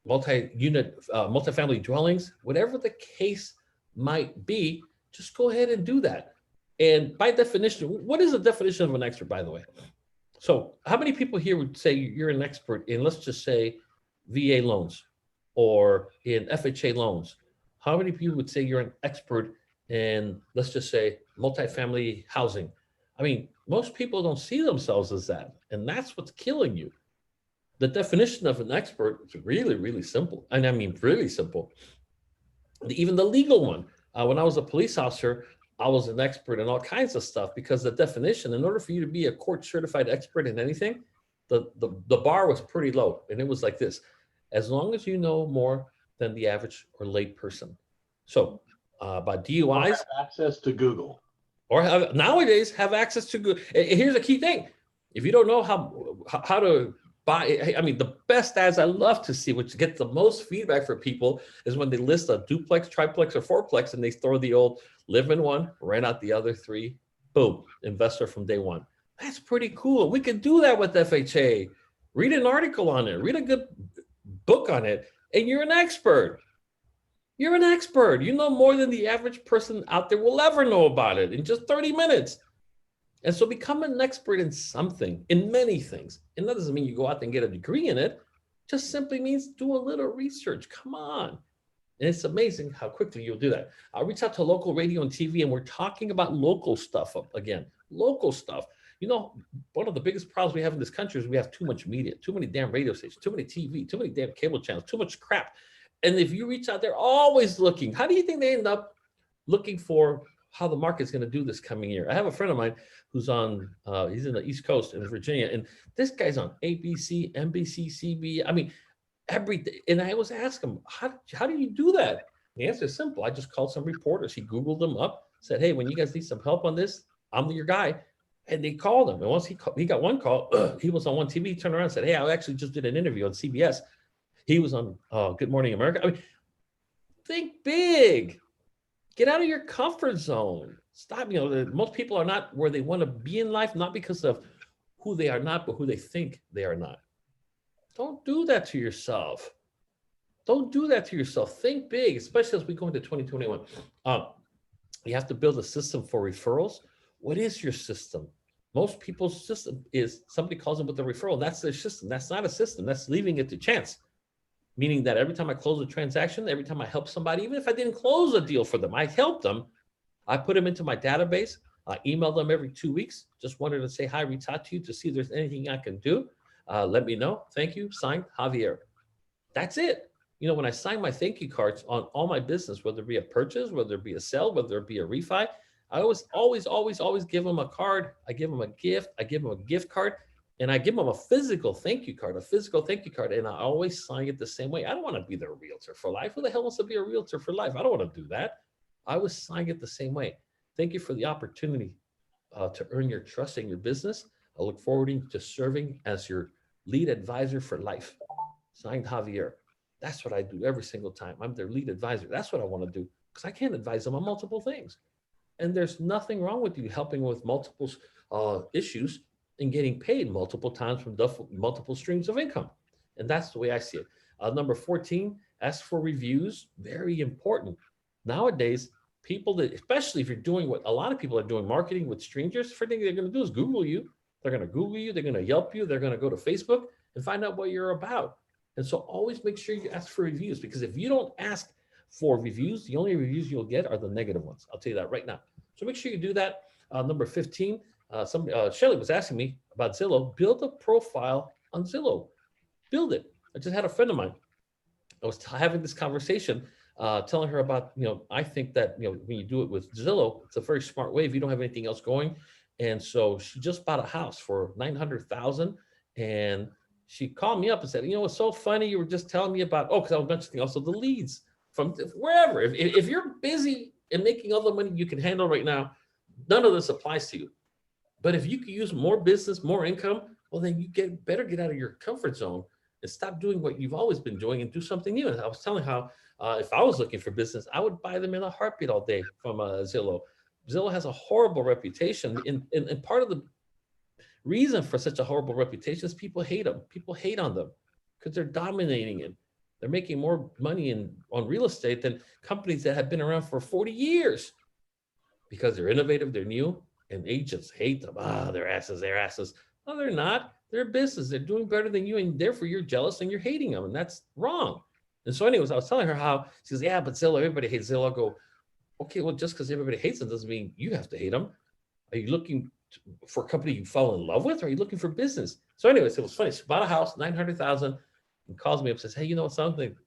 multi-unit, multifamily dwellings. Whatever the case might be, just go ahead and do that. And by definition, what is the definition of an expert, by the way? So how many people here would say you're an expert in, let's just say, VA loans or in FHA loans? How many people would say you're an expert in, let's just say, multifamily housing? I mean, most people don't see themselves as that, and that's what's killing you. The definition of an expert is really, really simple. And I mean, really simple. Even the legal one. When I was a police officer, I was an expert in all kinds of stuff, because the definition, in order for you to be a court certified expert in anything, the bar was pretty low. And it was like this: as long as you know more than the average or lay person. So by DUIs, have access to Google, or nowadays have access to Google. Here's a key thing: if you don't know how to buy, I mean, the best ads I love to see, which gets the most feedback for people, is when they list a duplex, triplex, or fourplex, and they throw the old live in one, rent out the other 3. Boom, investor from day one. That's pretty cool. We can do that with FHA. Read an article on it. Read a good book on it, and you're an expert. You're an expert. You know more than the average person out there will ever know about it in just 30 minutes. And so become an expert in something, in many things. And that doesn't mean you go out and get a degree in it. Just simply means do a little research. Come on. And it's amazing how quickly you'll do that. I'll reach out to local radio and TV, and we're talking about local stuff again. Local stuff. You know, one of the biggest problems we have in this country is we have too much media, too many damn radio stations, too many TV, too many damn cable channels, too much crap. And if you reach out, they're always looking. How do you think they end up looking for how the market's going to do this coming year? I have a friend of mine who's on, he's in the East Coast in Virginia, and this guy's on ABC, NBC, CB. I mean, everything. And I always ask him, how do you do that? The answer is simple. I just called some reporters. He Googled them up, said, hey, when you guys need some help on this, I'm your guy. And they called him. And once he got one call, he was on one TV, he turned around and said, hey, I actually just did an interview on CBS. He was on Good Morning America. I mean, think big. Get out of your comfort zone. Stop. Most people are not where they want to be in life, not because of who they are not, but who they think they are not. Don't do that to yourself. Don't do that to yourself. Think big, especially as we go into 2021. You have to build a system for referrals. What is your system? Most people's system is somebody calls them with a referral. That's their system. That's not a system. That's leaving it to chance. Meaning that every time I close a transaction, every time I help somebody, even if I didn't close a deal for them, I helped them. I put them into my database. I email them every 2 weeks. Just wanted to say hi, reach out to you to see if there's anything I can do. Let me know. Thank you. Signed, Javier. That's it. You know, when I sign my thank you cards on all my business, whether it be a purchase, whether it be a sell, whether it be a refi, I always give them a card. I give them a gift. I give them a gift card, and I give them a physical thank you card, and I always sign it the same way. I don't want to be their realtor for life. Who the hell wants to be a realtor for life? I don't want to do that. I always sign it the same way. Thank you for the opportunity to earn your trust in your business. I look forward to serving as your lead advisor for life. Signed, Javier. That's what I do every single time. I'm their lead advisor. That's what I want to do, because I can't advise them on multiple things. And there's nothing wrong with you helping with multiple issues and getting paid multiple times from multiple streams of income. And that's the way I see it. Number 14, ask for reviews. Very important. Nowadays, people that, especially if you're doing what a lot of people are doing, marketing with strangers, the first thing they're going to do is Google you. They're going to Google you. They're going to Yelp you. They're going to go to Facebook and find out what you're about. And so always make sure you ask for reviews, because if you don't ask for reviews, the only reviews you'll get are the negative ones. I'll tell you that right now. So make sure you do that. Number 15, Shelly was asking me about Zillow. Build a profile on Zillow. Build it. I just had a friend of mine. I was having this conversation, telling her about, I think that, when you do it with Zillow, it's a very smart way if you don't have anything else going. And so she just bought a house for $900,000, and she called me up and said, it's so funny. You were just telling me about, because I was mentioning also the leads from wherever. If you're busy and making all the money you can handle right now, none of this applies to you. But if you can use more business, more income, well, then you better get out of your comfort zone and stop doing what you've always been doing and do something new. And I was telling how if I was looking for business, I would buy them in a heartbeat all day from Zillow. Zillow has a horrible reputation. And part of the reason for such a horrible reputation is people hate them. People hate on them because they're dominating it. They're making more money on real estate than companies that have been around for 40 years because they're innovative, they're new, and agents hate them. They're asses. No, they're not. They're a business. They're doing better than you, and therefore you're jealous and you're hating them, and that's wrong. And so anyways, I was telling her how, she goes, yeah, but Zillow, everybody hates Zillow. I go, okay, well, just because everybody hates them doesn't mean you have to hate them. Are you looking for a company you fall in love with, or are you looking for business? So anyways, it was funny. She bought a house, $900,000, and calls me up and says, hey,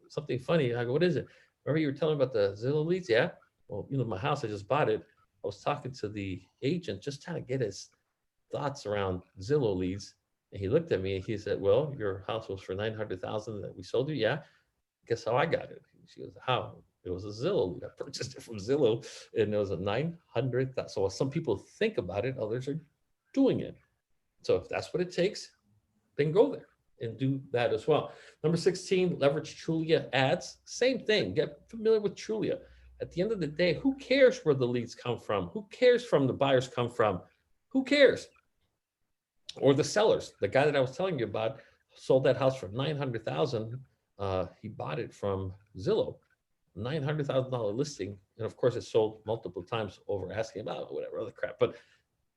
something funny. I go, what is it? Remember you were telling me about the Zillow leads? Yeah. Well, my house, I just bought it. I was talking to the agent, just trying to get his thoughts around Zillow leads. And he looked at me and he said, well, your house was for $900,000 that we sold you. Yeah. Guess how I got it? She goes, how? It was a Zillow lead. I purchased it from Zillow, and it was a $900,000. So some people think about it, others are doing it. So if that's what it takes, then go there and do that as well. Number 16, leverage Trulia ads. Same thing. Get familiar with Trulia. At the end of the day, who cares where the leads come from? Who cares from the buyers come from? Who cares? Or the sellers. The guy that I was telling you about sold that house for $900,000. He bought it from Zillow. $900,000 listing, and of course it sold multiple times over asking about whatever other crap, but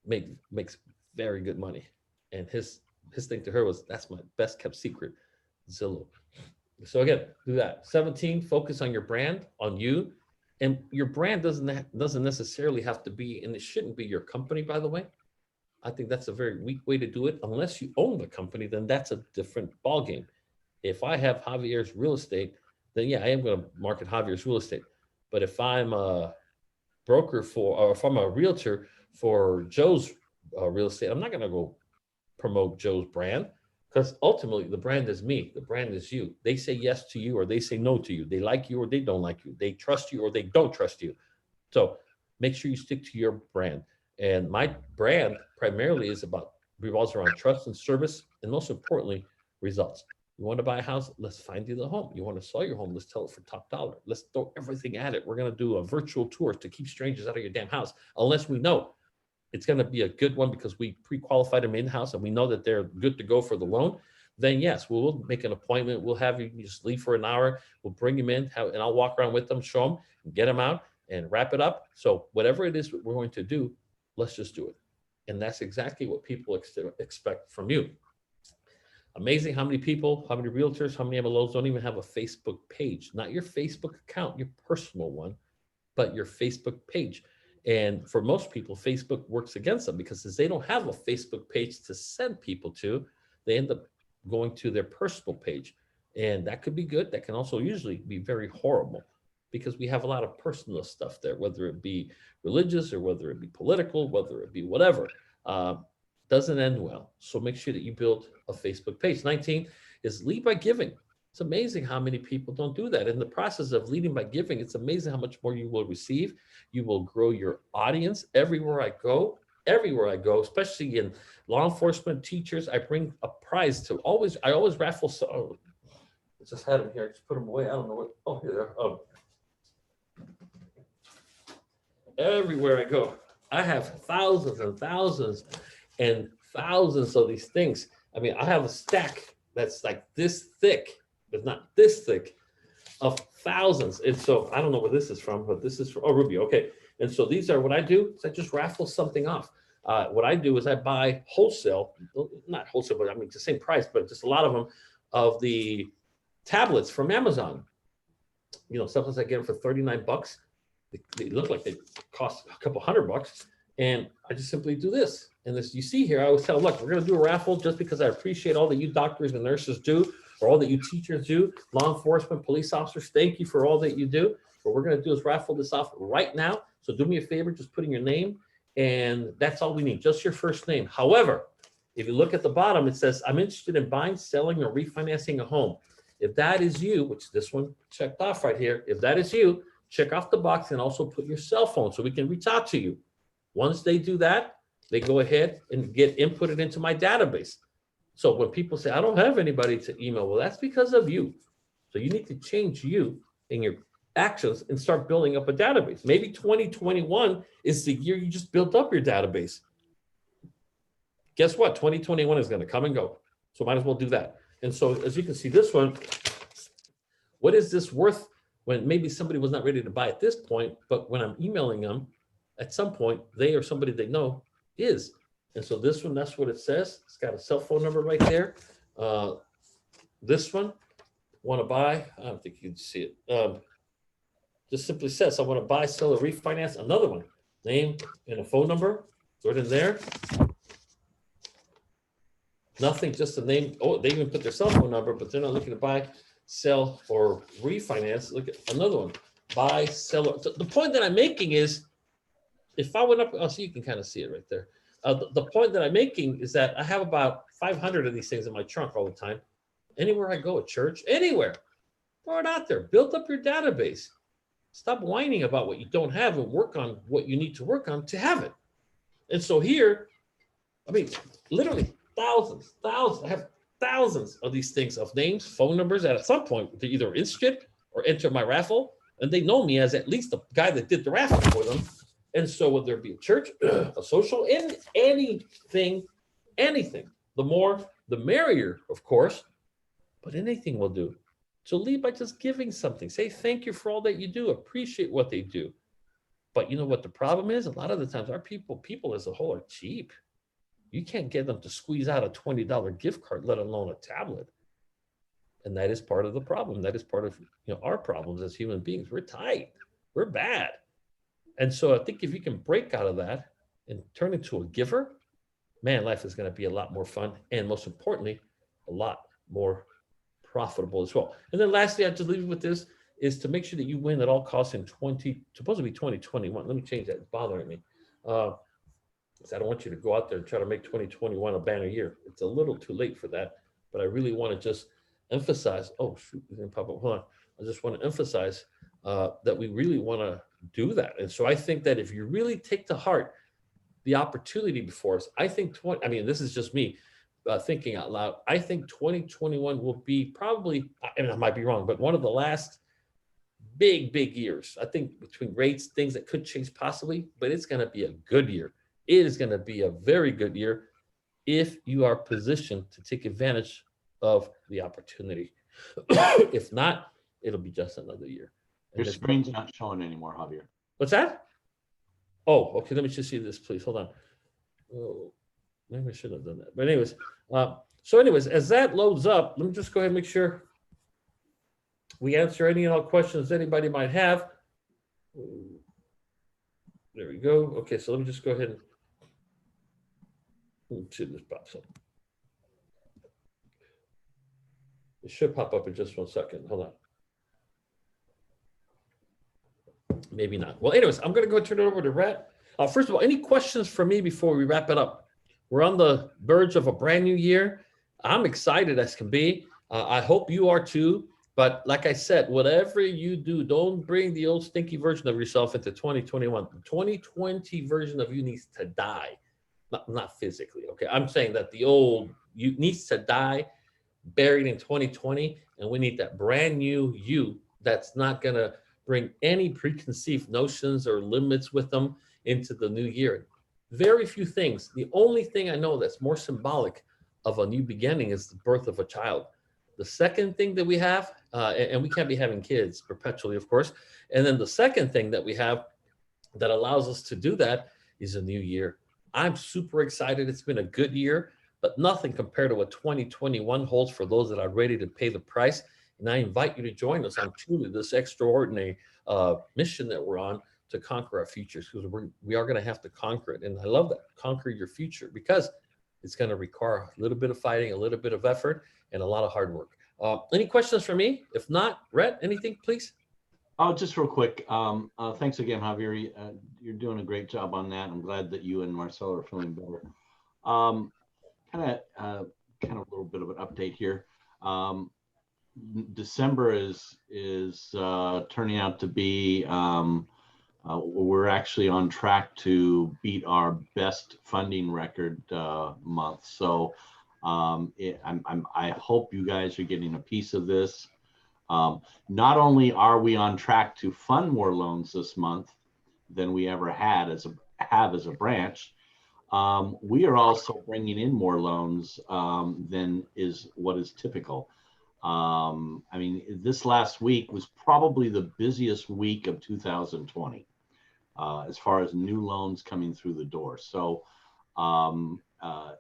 makes very good money. And his thing to her was, that's my best kept secret, Zillow. So again, do that. 17, focus on your brand, on you, and your brand doesn't necessarily have to be, and it shouldn't be your company, by the way. I think that's a very weak way to do it. Unless you own the company, then that's a different ballgame. If I have Javier's Real Estate, then yeah, I am going to market Javier's Real Estate. But if I'm a broker or if I'm a realtor for Joe's Real Estate, I'm not going to go promote Joe's brand, because ultimately the brand is me. The brand is you. They say yes to you or they say no to you. They like you or they don't like you. They trust you or they don't trust you. So make sure you stick to your brand. And my brand primarily revolves around trust and service, and most importantly, results. You want to buy a house? Let's find you the home. You want to sell your home? Let's sell it for top dollar. Let's throw everything at it. We're going to do a virtual tour to keep strangers out of your damn house, unless we know. it's going to be a good one because we pre-qualified them in-house and we know that they're good to go for the loan, then yes, we'll make an appointment. We'll have you just leave for an hour. We'll bring them in and I'll walk around with them, show them, and get them out and wrap it up. So whatever it is we're going to do, let's just do it. And that's exactly what people expect from you. Amazing how many people, how many realtors, how many MLOs don't even have a Facebook page, not your Facebook account, your personal one, but your Facebook page. And for most people, Facebook works against them because they don't have a Facebook page to send people to, they end up going to their personal page. And that could be good. That can also usually be very horrible because we have a lot of personal stuff there, whether it be religious or whether it be political, whether it be whatever. Doesn't end well. So make sure that you build a Facebook page. 19 is lead by giving. It's amazing how many people don't do that. In the process of leading by giving, it's amazing how much more you will receive. You will grow your audience everywhere I go, especially in law enforcement, teachers. I bring a prize to I always raffle. So I just had them here. I just put them away. I don't know what. Oh, here they are. Oh. Everywhere I go, I have thousands and thousands and thousands of these things. I mean, I have a stack that's like this thick, but not this thick, of thousands. And so I don't know where this is from, but this is from, oh, Ruby. Okay. And so these are what I do is I just raffle something off. What I do is I buy wholesale, not wholesale, but I mean, the same price, but just a lot of them of the tablets from Amazon. You know, sometimes I get them for $39. They look like they cost a couple $100. And I just simply do this. And this, you see here, I always tell them, look, we're going to do a raffle just because I appreciate all that you doctors and nurses do, or all that you teachers do, law enforcement, police officers, thank you for all that you do. What we're going to do is raffle this off right now. So do me a favor, just put in your name, and that's all we need, just your first name. However, if you look at the bottom, it says, I'm interested in buying, selling, or refinancing a home. If that is you, which this one checked off right here, if that is you, check off the box and also put your cell phone so we can reach out to you. Once they do that, they go ahead and get inputted into my database. So when people say, I don't have anybody to email, well, that's because of you. So you need to change you and your actions and start building up a database. Maybe 2021 is the year you just built up your database. Guess what? 2021 is going to come and go. So might as well do that. And so as you can see, this one, what is this worth when maybe somebody was not ready to buy at this point, but when I'm emailing them, at some point, they or somebody they know is. And so this one, that's what it says. It's got a cell phone number right there. This one, want to buy, I don't think you can see it. Just simply says, I want to buy, sell, or refinance. Another one, name and a phone number. Throw it in there. Nothing, just a name. Oh, they even put their cell phone number, but they're not looking to buy, sell, or refinance. Look at another one, buy, sell. Or, the point that I'm making is, if I went up, oh, so you can kind of see it right there. The point that I'm making is that I have about 500 of these things in my trunk all the time. Anywhere I go, at church, anywhere, throw it out there. Build up your database. Stop whining about what you don't have and work on what you need to work on to have it. And so here, I mean, literally thousands. I have thousands of these things of names, phone numbers that at some point they're either interested or enter my raffle, and they know me as at least the guy that did the raffle for them. And so whether it be a church, a social, anything, the more, the merrier, of course, but anything will do. So lead by just giving something. Say thank you for all that you do. Appreciate what they do. But you know what the problem is? A lot of the times our people as a whole are cheap. You can't get them to squeeze out a $20 gift card, let alone a tablet. And that is part of the problem. That is part of our problems as human beings. We're tight. We're bad. And so I think if you can break out of that and turn into a giver, man, life is going to be a lot more fun. And most importantly, a lot more profitable as well. And then lastly, I just leave you with this, is to make sure that you win at all costs in supposed to be 2021. Let me change that. It's bothering me. I don't want you to go out there and try to make 2021 a banner year. It's a little too late for that. But I really want to just emphasize, oh, shoot, it's going to pop up. Hold on. I just want to emphasize that we really want to do that. And so I think that if you really take to heart the opportunity before us, I think this is just me thinking out loud. I think 2021 will be probably, and I might be wrong, but one of the last big years. I think between rates, things that could change possibly, but it's going to be a good year. It is going to be a very good year if you are positioned to take advantage of the opportunity. If not, it'll be just another year. Your screen's not showing anymore, Javier. What's that? Oh, okay. Let me just see this, please. Hold on. Oh, maybe I should have done that. But anyways, so anyways, as that loads up, let me just go ahead and make sure we answer any and all questions anybody might have. There we go. Okay, so let me just go ahead and see if this pops up. It should pop up in just 1 second. Hold on. Maybe not. Well, anyways, I'm going to go turn it over to Rhett. First of all, any questions for me before we wrap it up? We're on the verge of a brand new year. I'm excited as can be. I hope you are too. But like I said, whatever you do, don't bring the old stinky version of yourself into 2021. The 2020 version of you needs to die. Not physically, okay? I'm saying that the old you needs to die, buried in 2020, and we need that brand new you that's not going to bring any preconceived notions or limits with them into the new year. Very few things. The only thing I know that's more symbolic of a new beginning is the birth of a child. The second thing that we have, and we can't be having kids perpetually, of course. And then the second thing that we have that allows us to do that is a new year. I'm super excited. It's been a good year, but nothing compared to what 2021 holds for those that are ready to pay the price. And I invite you to join us on truly this extraordinary mission that we're on to conquer our futures, because we are going to have to conquer it. And I love that, conquer your future, because it's going to require a little bit of fighting, a little bit of effort, and a lot of hard work. Any questions for me? If not, Rhett, anything, please? Oh, just real quick. Thanks again, Javier. You're doing a great job on that. I'm glad that you and Marcelo are feeling better. Kind of a little bit of an update here. December is turning out to be. We're actually on track to beat our best funding record month. So I hope you guys are getting a piece of this. Not only are we on track to fund more loans this month than we ever have as a branch, we are also bringing in more loans than is what is typical. I mean, this last week was probably the busiest week of 2020 as far as new loans coming through the door. So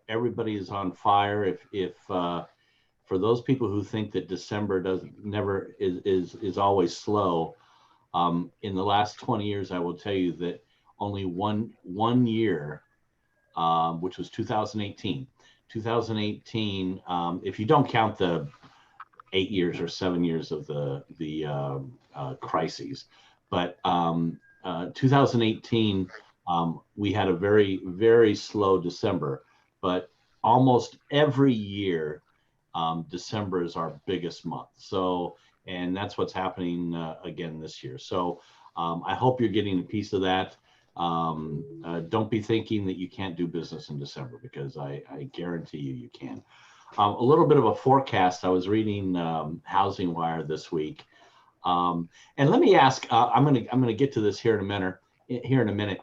everybody is on fire. If for those people who think that December is always slow, in the last 20 years, I will tell you that only one year, which was 2018. 2018, if you don't count the 8 years or 7 years of the crises, but 2018, we had a very, very slow December, but almost every year, December is our biggest month. So, and that's what's happening again this year. So I hope you're getting a piece of that. Don't be thinking that you can't do business in December, because I guarantee you can. A little bit of a forecast. I was reading Housing Wire this week. And let me ask, I'm gonna get to this here in a minute.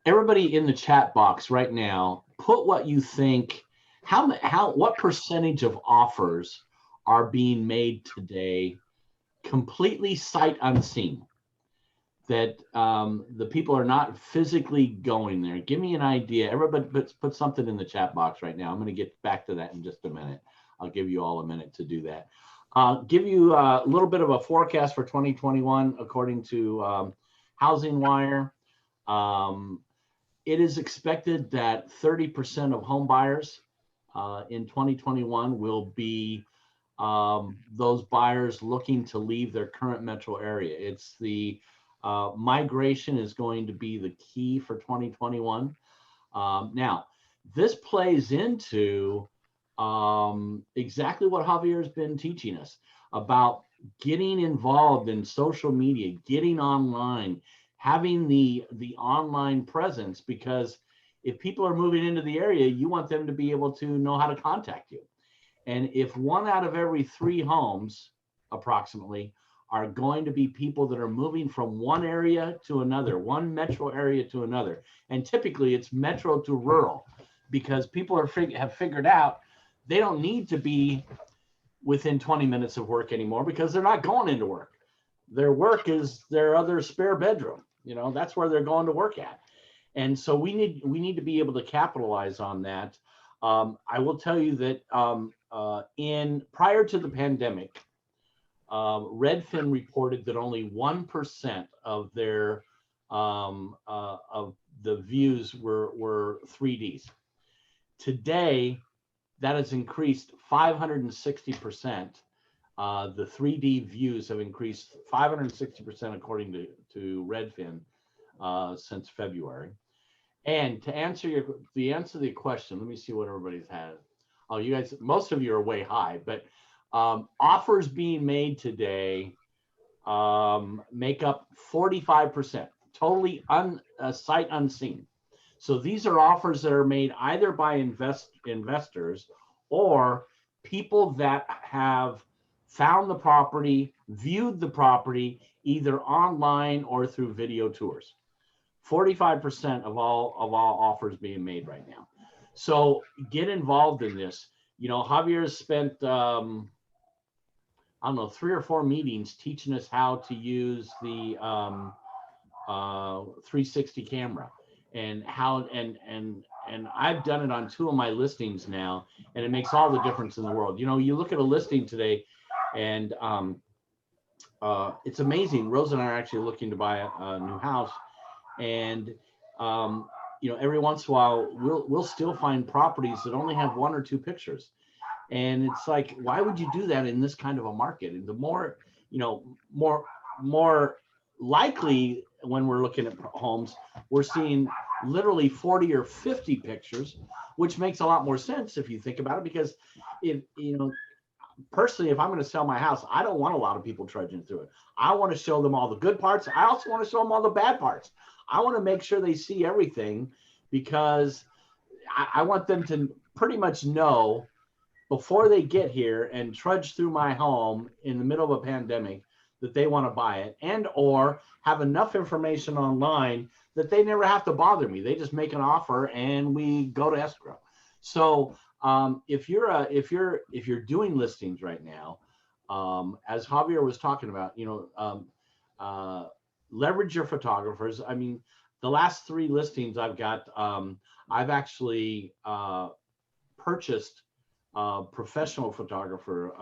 Everybody in the chat box right now, put what you think. What percentage of offers are being made today completely sight unseen, that the people are not physically going there? Give me an idea. Everybody put something in the chat box right now. I'm going to get back to that in just a minute. I'll give you all a minute to do that. Give you a little bit of a forecast for 2021 according to Housing Wire. It is expected that 30% of home buyers in 2021 will be those buyers looking to leave their current metro area. It's the migration is going to be the key for 2021. Now, this plays into exactly what Javier has been teaching us about getting involved in social media, getting online, having the online presence, because if people are moving into the area, you want them to be able to know how to contact you. And if 1 out of every 3 homes approximately are going to be people that are moving from one area to another, one metro area to another. And typically it's metro to rural, because people have figured out they don't need to be within 20 minutes of work anymore, because they're not going into work. Their work is their other spare bedroom. You know, that's where they're going to work at. And so we need to be able to capitalize on that. I will tell you that prior to the pandemic, Redfin reported that only 1% of their of the views were 3Ds. Today, that has increased 560%. The 3D views have increased 560% according to Redfin since February. And to answer the question, let me see what everybody's had. Oh, you guys, most of you are way high, but offers being made today make up 45%, totally sight unseen. So these are offers that are made either by investors or people that have found the property, viewed the property either online or through video tours. 45% of all offers being made right now. So get involved in this. You know, Javier's spent I don't know, 3 or 4 meetings teaching us how to use the 360 camera, and how and I've done it on 2 of my listings now, and it makes all the difference in the world. You know, you look at a listing today, and it's amazing. Rose and I are actually looking to buy a new house, and you know, every once in a while we'll still find properties that only have 1 or 2 pictures. And it's like, why would you do that in this kind of a market? And the more, you know, more likely when we're looking at homes, we're seeing literally 40 or 50 pictures, which makes a lot more sense if you think about it, because if, you know, personally, if I'm going to sell my house, I don't want a lot of people trudging through it. I want to show them all the good parts. I also want to show them all the bad parts. I want to make sure they see everything, because I want them to pretty much know before they get here and trudge through my home in the middle of a pandemic that they want to buy it, and or have enough information online that they never have to bother me. They just make an offer and we go to escrow. So if you're doing listings right now, as Javier was talking about, you know, leverage your photographers. I mean, the last 3 listings I've got, I've actually purchased professional photographer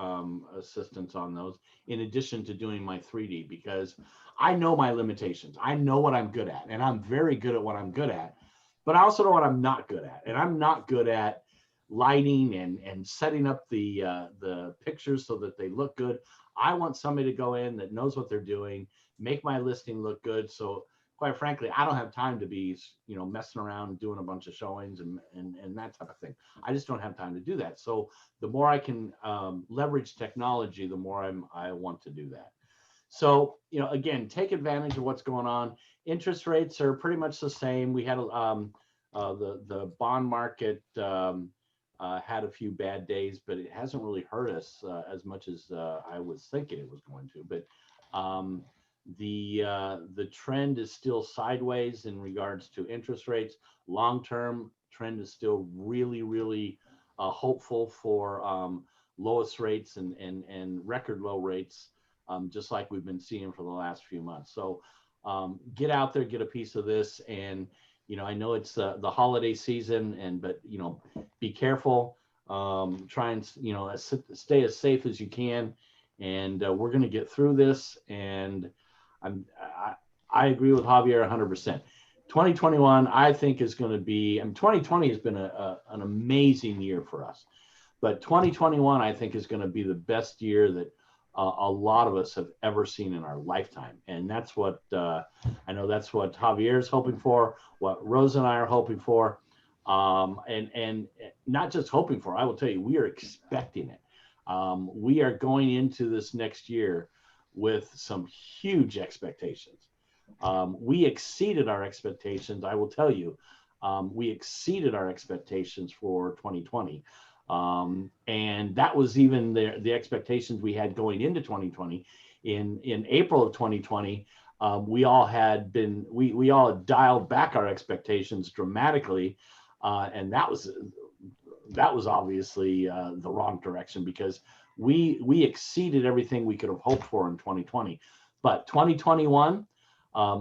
assistance on those, in addition to doing my 3D, because I know my limitations. I know what I'm good at, and I'm very good at what I'm good at, but I also know what I'm not good at. And I'm not good at lighting and setting up the pictures so that they look good. I want somebody to go in that knows what they're doing, make my listing look good. So quite frankly, I don't have time to be, you know, messing around doing a bunch of showings and that type of thing. I just don't have time to do that. So the more I can leverage technology, the more I want to do that. So, you know, again, take advantage of what's going on. Interest rates are pretty much the same. We had the bond market had a few bad days, but it hasn't really hurt us as much as I was thinking it was going to. But the trend is still sideways in regards to interest rates. Long-term trend is still really hopeful for lowest rates and record low rates, just like we've been seeing for the last few months. So get out there, get a piece of this. And you know, I know it's the holiday season, but you know, be careful. Try and, you know, stay as safe as you can, and we're going to get through this. And I agree with Javier 100%. 2021, I think, is going to be, 2020 has been an amazing year for us, but 2021, I think, is going to be the best year that a lot of us have ever seen in our lifetime. And that's what I know, that's what Javier is hoping for, what Rose and I are hoping for, and not just hoping for, I will tell you, we are expecting it. We are going into this next year with some huge expectations. We exceeded our expectations. I will tell you, we exceeded our expectations for 2020. And that was even the expectations we had going into 2020. In April of 2020, we all had dialed back our expectations dramatically, and that was obviously the wrong direction, because we exceeded everything we could have hoped for in 2020. But 2021,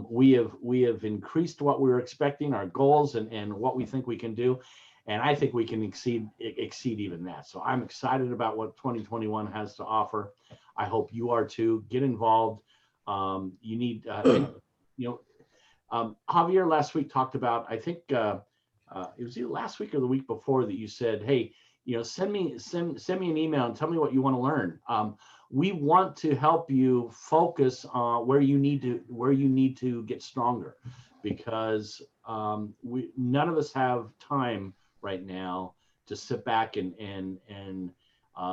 we have increased what we were expecting, our goals, and what we think we can do. And I think we can exceed even that. So I'm excited about what 2021 has to offer. I hope you are too. Get involved. You need, Javier last week talked about, I think it was either last week or the week before, that you said, hey, send me an email and tell me what you want to learn. We want to help you focus on where you need to get stronger, because none of us have time right now to sit back and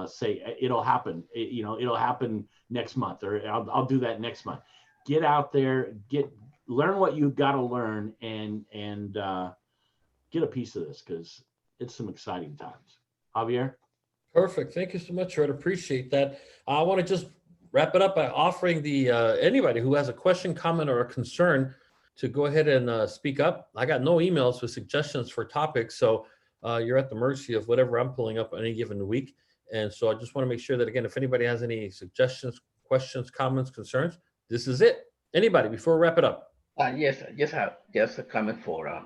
say it'll happen. It'll happen next month, or I'll do that next month. Get out there, learn what you've got to learn, and get a piece of this, because it's some exciting times. Javier? Perfect. Thank you so much, Red. Appreciate that. I want to just wrap it up by offering anybody who has a question, comment, or a concern to go ahead and speak up. I got no emails with suggestions for topics, so you're at the mercy of whatever I'm pulling up any given week. And so I just want to make sure that, again, if anybody has any suggestions, questions, comments, concerns, this is it. Anybody, before we wrap it up? Yes, just a comment for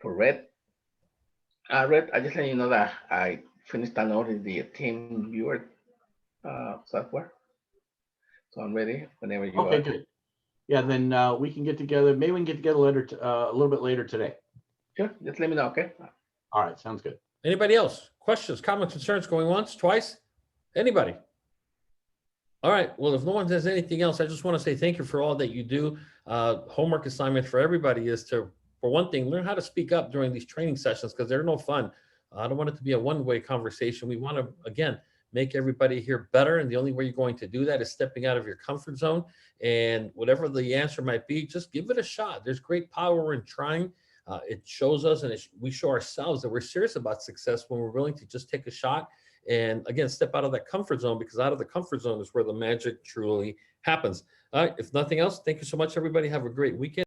Red. Red, I just let you know that I finished downloading the team viewer software, so I'm ready whenever you are. Okay, good. Yeah, then we can get together. Maybe we can get together later, a little bit later today. Sure, just let me know, okay? All right, sounds good. Anybody else? Questions, comments, concerns, going once, twice? Anybody? All right. Well, if no one has anything else, I just want to say thank you for all that you do. Homework assignment for everybody is to, for one thing, learn how to speak up during these training sessions, because they're no fun. I don't want it to be a one-way conversation. We want to, again, make everybody here better. And the only way you're going to do that is stepping out of your comfort zone. And whatever the answer might be, just give it a shot. There's great power in trying. It shows us, and we show ourselves that we're serious about success when we're willing to just take a shot and, again, step out of that comfort zone, because out of the comfort zone is where the magic truly happens. All right. If nothing else, thank you so much, everybody. Have a great weekend.